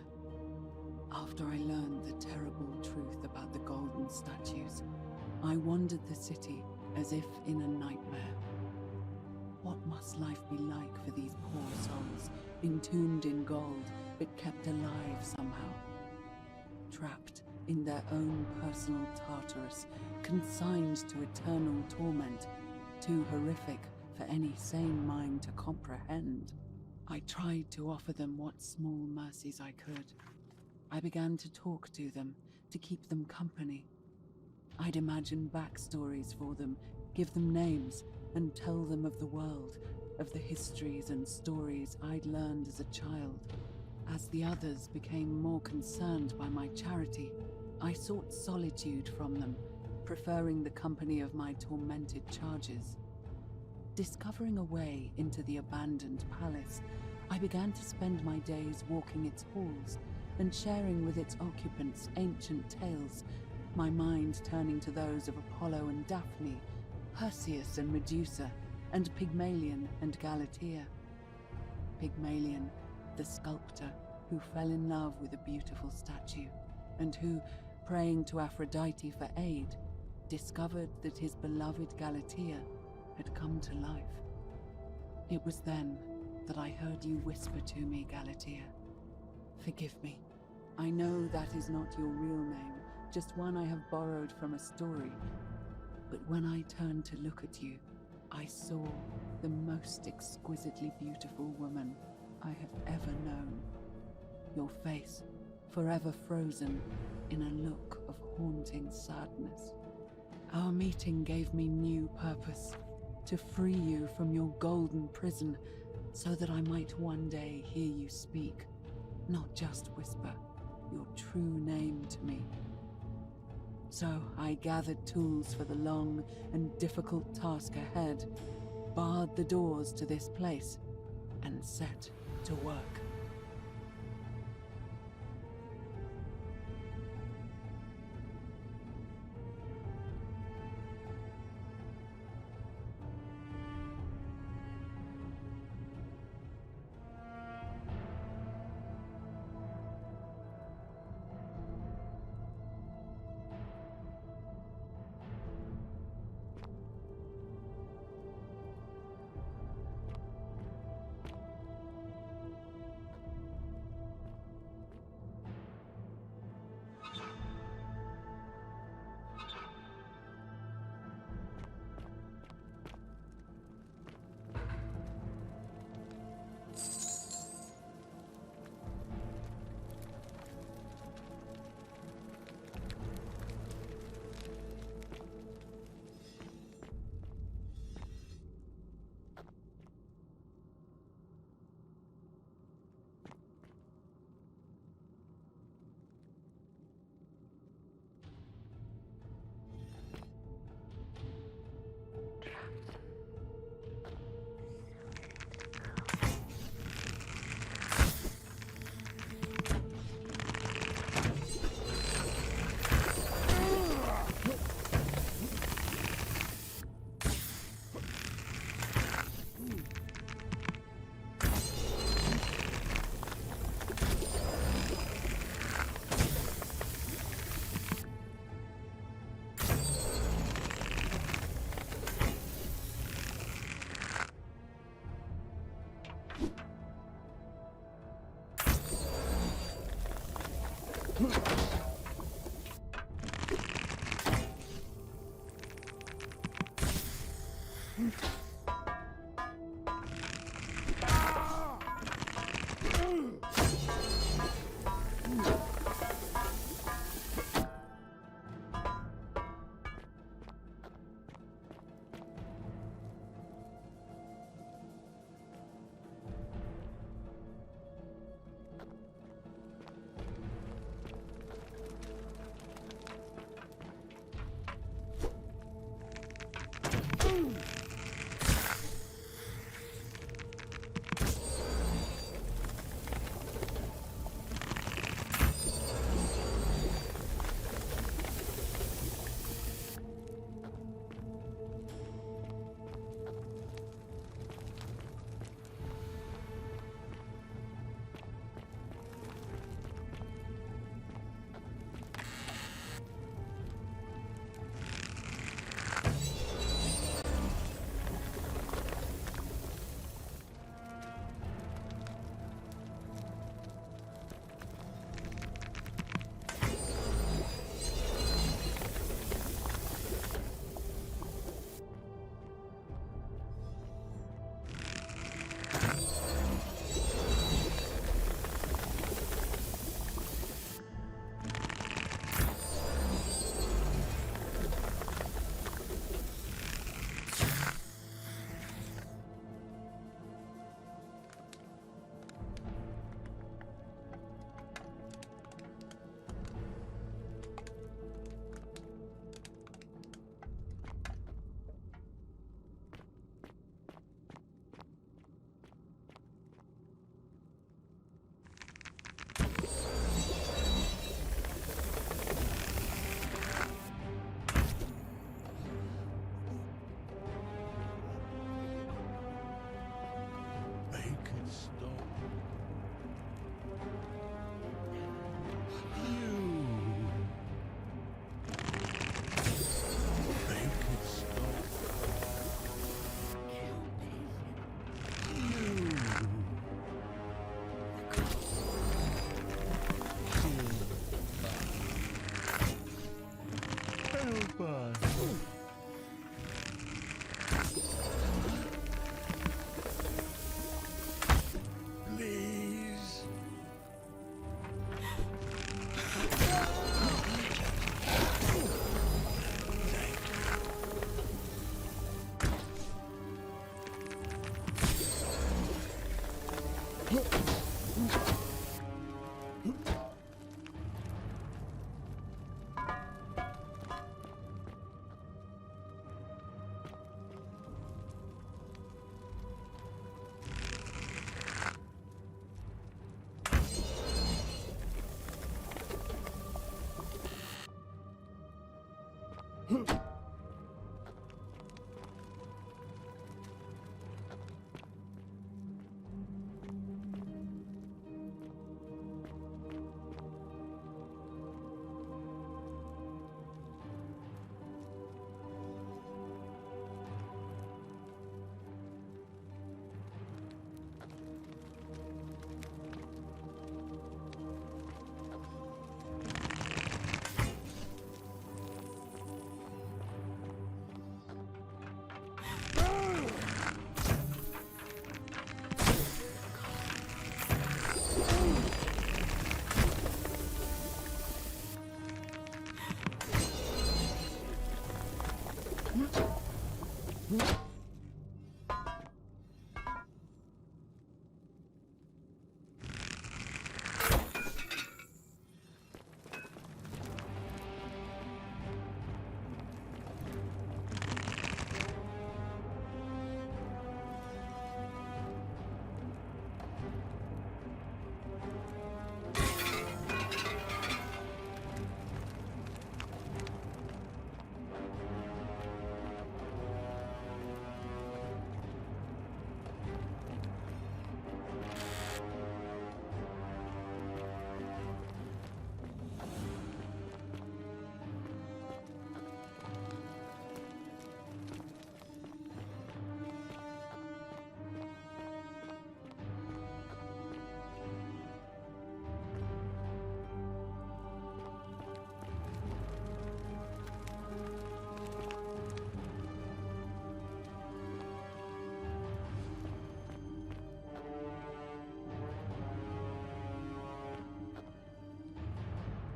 after I learned the terrible truth about the golden statues, I wandered the city as if in a nightmare. What must life be like for these poor souls, entombed in gold, but kept alive somehow? Trapped in their own personal Tartarus, consigned to eternal torment, too horrific for any sane mind to comprehend. I tried to offer them what small mercies I could. I began to talk to them, to keep them company. I'd imagine backstories for them, give them names, and tell them of the world, of the histories and stories I'd learned as a child. As the others became more concerned by my charity, I sought solitude from them, preferring the company of my tormented charges. Discovering a way into the abandoned palace, I began to spend my days walking its halls and sharing with its occupants ancient tales, my mind turning to those of Apollo and Daphne, Perseus and Medusa, and Pygmalion and Galatea. Pygmalion, the sculptor who fell in love with a beautiful statue, and who, praying to Aphrodite for aid, discovered that his beloved Galatea had come to life. It was then that I heard you whisper to me, Galatea. Forgive me. I know that is not your real name, just one I have borrowed from a story. But when I turned to look at you, I saw the most exquisitely beautiful woman I have ever known. Your face, forever frozen in a look of haunting sadness. Our meeting gave me new purpose, to free you from your golden prison, so that I might one day hear you speak, not just whisper your true name to me. So I gathered tools for the long and difficult task ahead, barred the doors to this place, and set to work.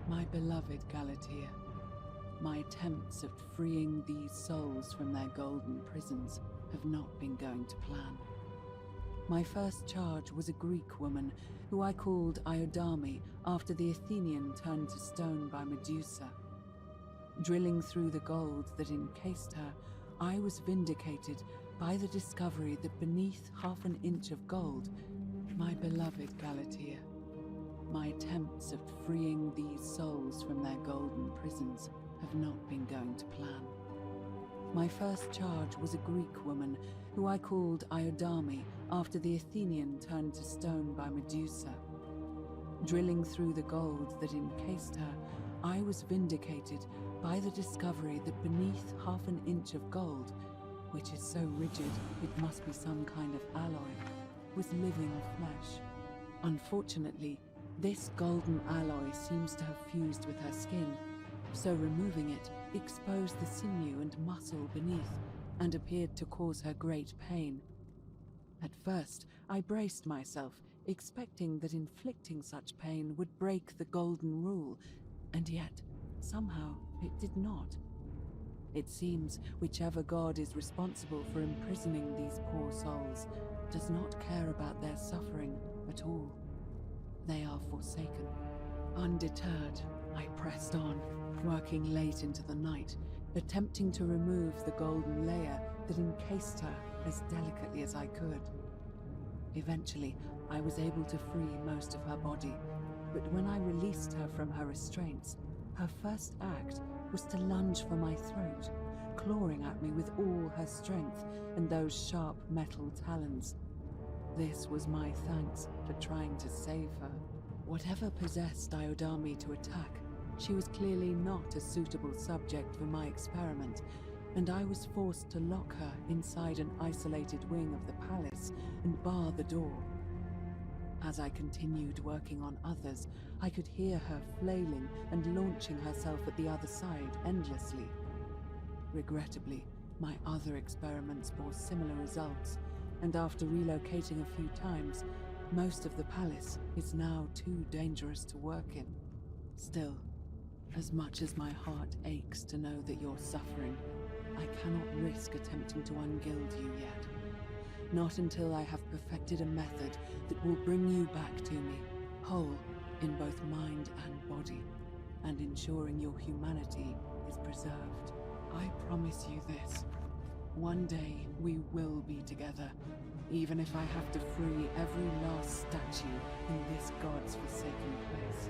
My beloved Galatea, my attempts at freeing these souls from their golden prisons have not been going to plan. My first charge was a Greek woman who I called Iodame after the Athenian turned to stone by Medusa. Drilling through the gold that encased her, I was vindicated by the discovery that beneath half an inch of gold, my beloved Galatea, my attempts at freeing these souls from their golden prisons have not been going to plan. My first charge was a Greek woman who I called Iodame after the Athenian turned to stone by Medusa. Drilling through the gold that encased her, I was vindicated by the discovery that beneath half an inch of gold, which is so rigid it must be some kind of alloy, was living flesh. Unfortunately, this golden alloy seems to have fused with her skin, so removing it exposed the sinew and muscle beneath and appeared to cause her great pain. At first, I braced myself, expecting that inflicting such pain would break the golden rule, and yet, somehow, it did not. It seems whichever god is responsible for imprisoning these poor souls does not care about their suffering at all. They are forsaken. Undeterred, I pressed on, working late into the night, attempting to remove the golden layer that encased her as delicately as I could. Eventually, I was able to free most of her body, but when I released her from her restraints, her first act was to lunge for my throat, clawing at me with all her strength and those sharp metal talons. This was my thanks for trying to save her. Whatever possessed Iodame to attack, she was clearly not a suitable subject for my experiment, and I was forced to lock her inside an isolated wing of the palace and bar the door. As I continued working on others, I could hear her flailing and launching herself at the other side endlessly. Regrettably, my other experiments bore similar results, and after relocating a few times, most of the palace is now too dangerous to work in. Still, as much as my heart aches to know that you're suffering, I cannot risk attempting to ungild you yet. Not until I have perfected a method that will bring you back to me, whole in both mind and body, and ensuring your humanity is preserved. I promise you this. One day we will be together, even if I have to free every last statue in this god's forsaken place.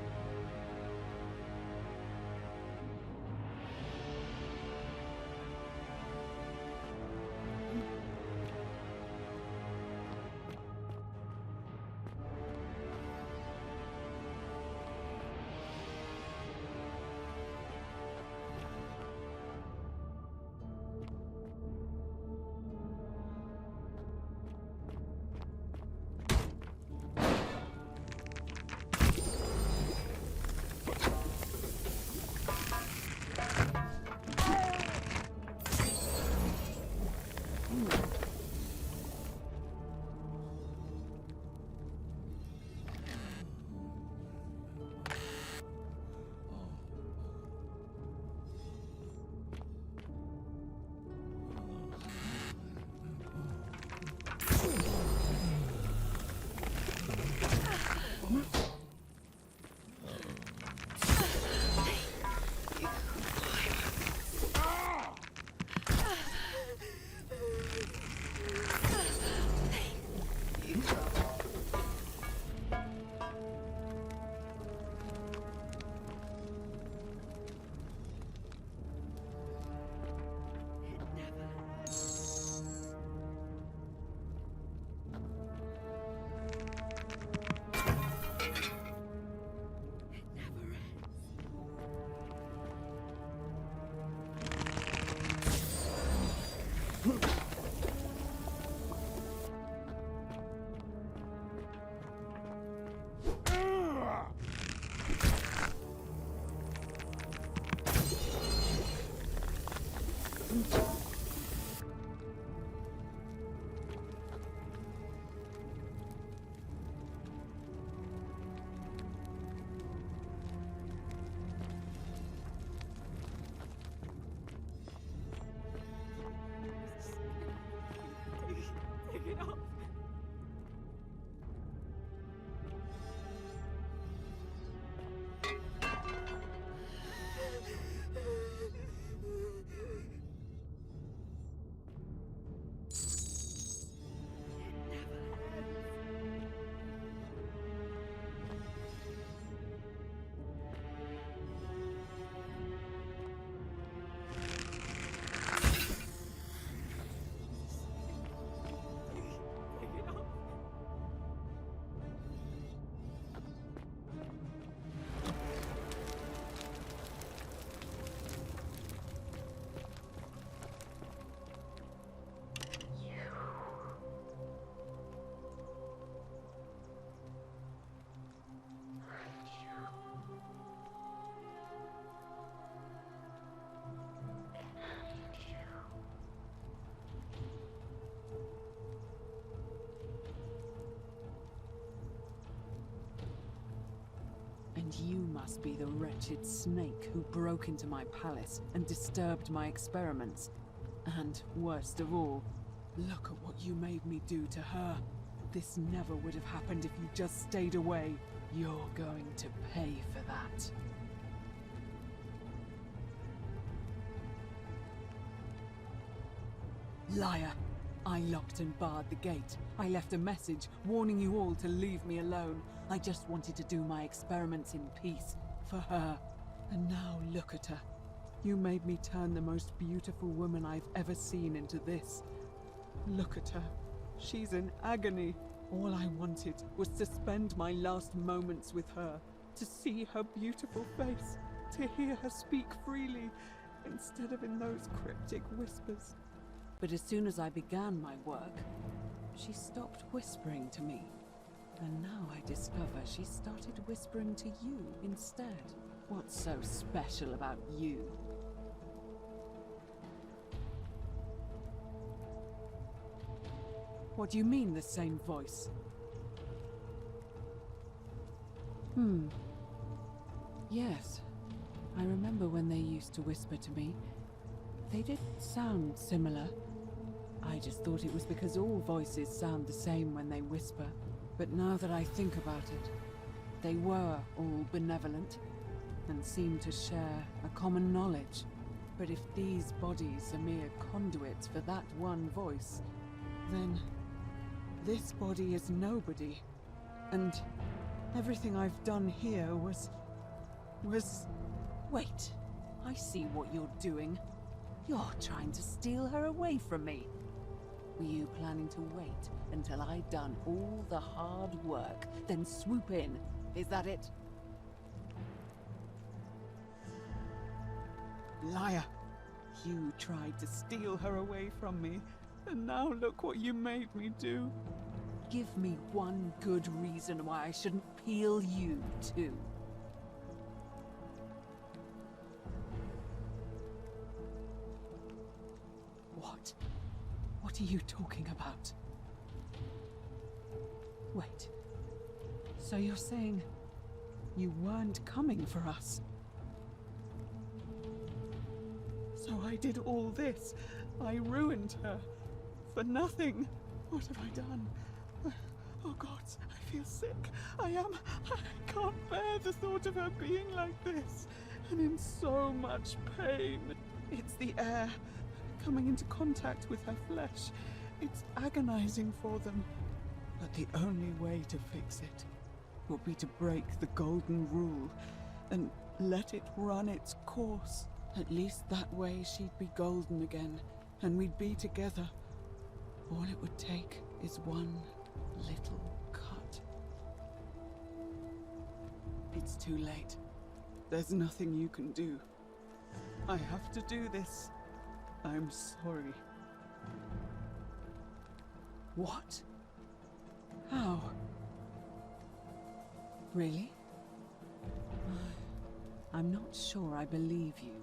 haven't you? Take it off. And you must be the wretched snake who broke into my palace and disturbed my experiments. And, worst of all, look at what you made me do to her. This never would have happened if you just stayed away. You're going to pay for that. Liar! I locked and barred the gate. I left a message warning you all to leave me alone. I just wanted to do my experiments in peace, for her. And now look at her. You made me turn the most beautiful woman I've ever seen into this. Look at her. She's in agony. All I wanted was to spend my last moments with her, to see her beautiful face, to hear her speak freely, instead of in those cryptic whispers. But as soon as I began my work, she stopped whispering to me. And now I discover she started whispering to you instead. What's so special about you? What do you mean, the same voice? Yes. I remember when they used to whisper to me. They did sound similar. I just thought it was because all voices sound the same when they whisper. But now that I think about it, they were all benevolent and seemed to share a common knowledge. But if these bodies are mere conduits for that one voice, then this body is nobody. And everything I've done here was... Wait, I see what you're doing. You're trying to steal her away from me. Were you planning to wait until I'd done all the hard work, then swoop in? Is that it? Liar! You tried to steal her away from me, and now look what you made me do. Give me one good reason why I shouldn't peel you too. What? What are you talking about? Wait. So you're saying you weren't coming for us? So I did all this. I ruined her. For nothing. What have I done? Oh God, I feel sick. I can't bear the thought of her being like this. And in so much pain. It's the air. Coming into contact with her flesh. It's agonizing for them. But the only way to fix it will be to break the golden rule and let it run its course. At least that way she'd be golden again, and we'd be together. All it would take is one little cut. It's too late. There's nothing you can do. I have to do this. I'm sorry. What? How? Really? I'm not sure I believe you,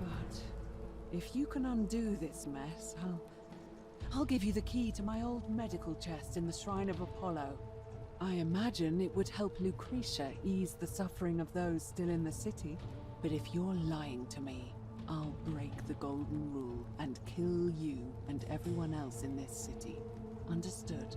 but If you can undo this mess, I'll give you the key to my old medical chest in the Shrine of Apollo. I imagine it would help Lucretia ease the suffering of those still in the city. But if you're lying to me, I'll break the Golden Rule and kill you and everyone else in this city. Understood?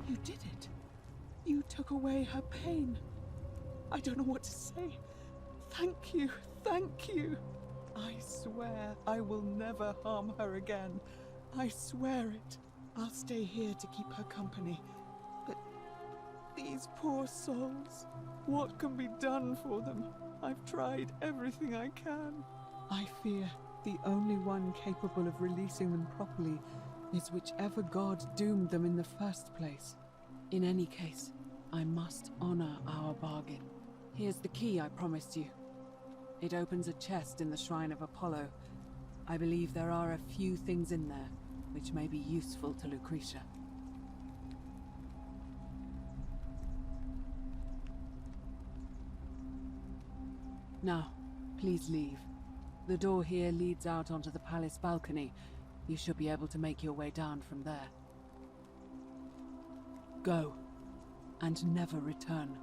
You did it. You took away her pain. I don't know what to say. Thank you, thank you. I swear I will never harm her again. I swear it. I'll stay here to keep her company. But these poor souls, what can be done for them? I've tried everything I can. I fear the only one capable of releasing them properly is whichever god doomed them in the first place. In any case, I must honor our bargain. Here's the key I promised you. It opens a chest in the Shrine of Apollo. I believe there are a few things in there which may be useful to Lucretia. Now, please leave. The door here leads out onto the palace balcony. You should be able to make your way down from there. Go, and never return.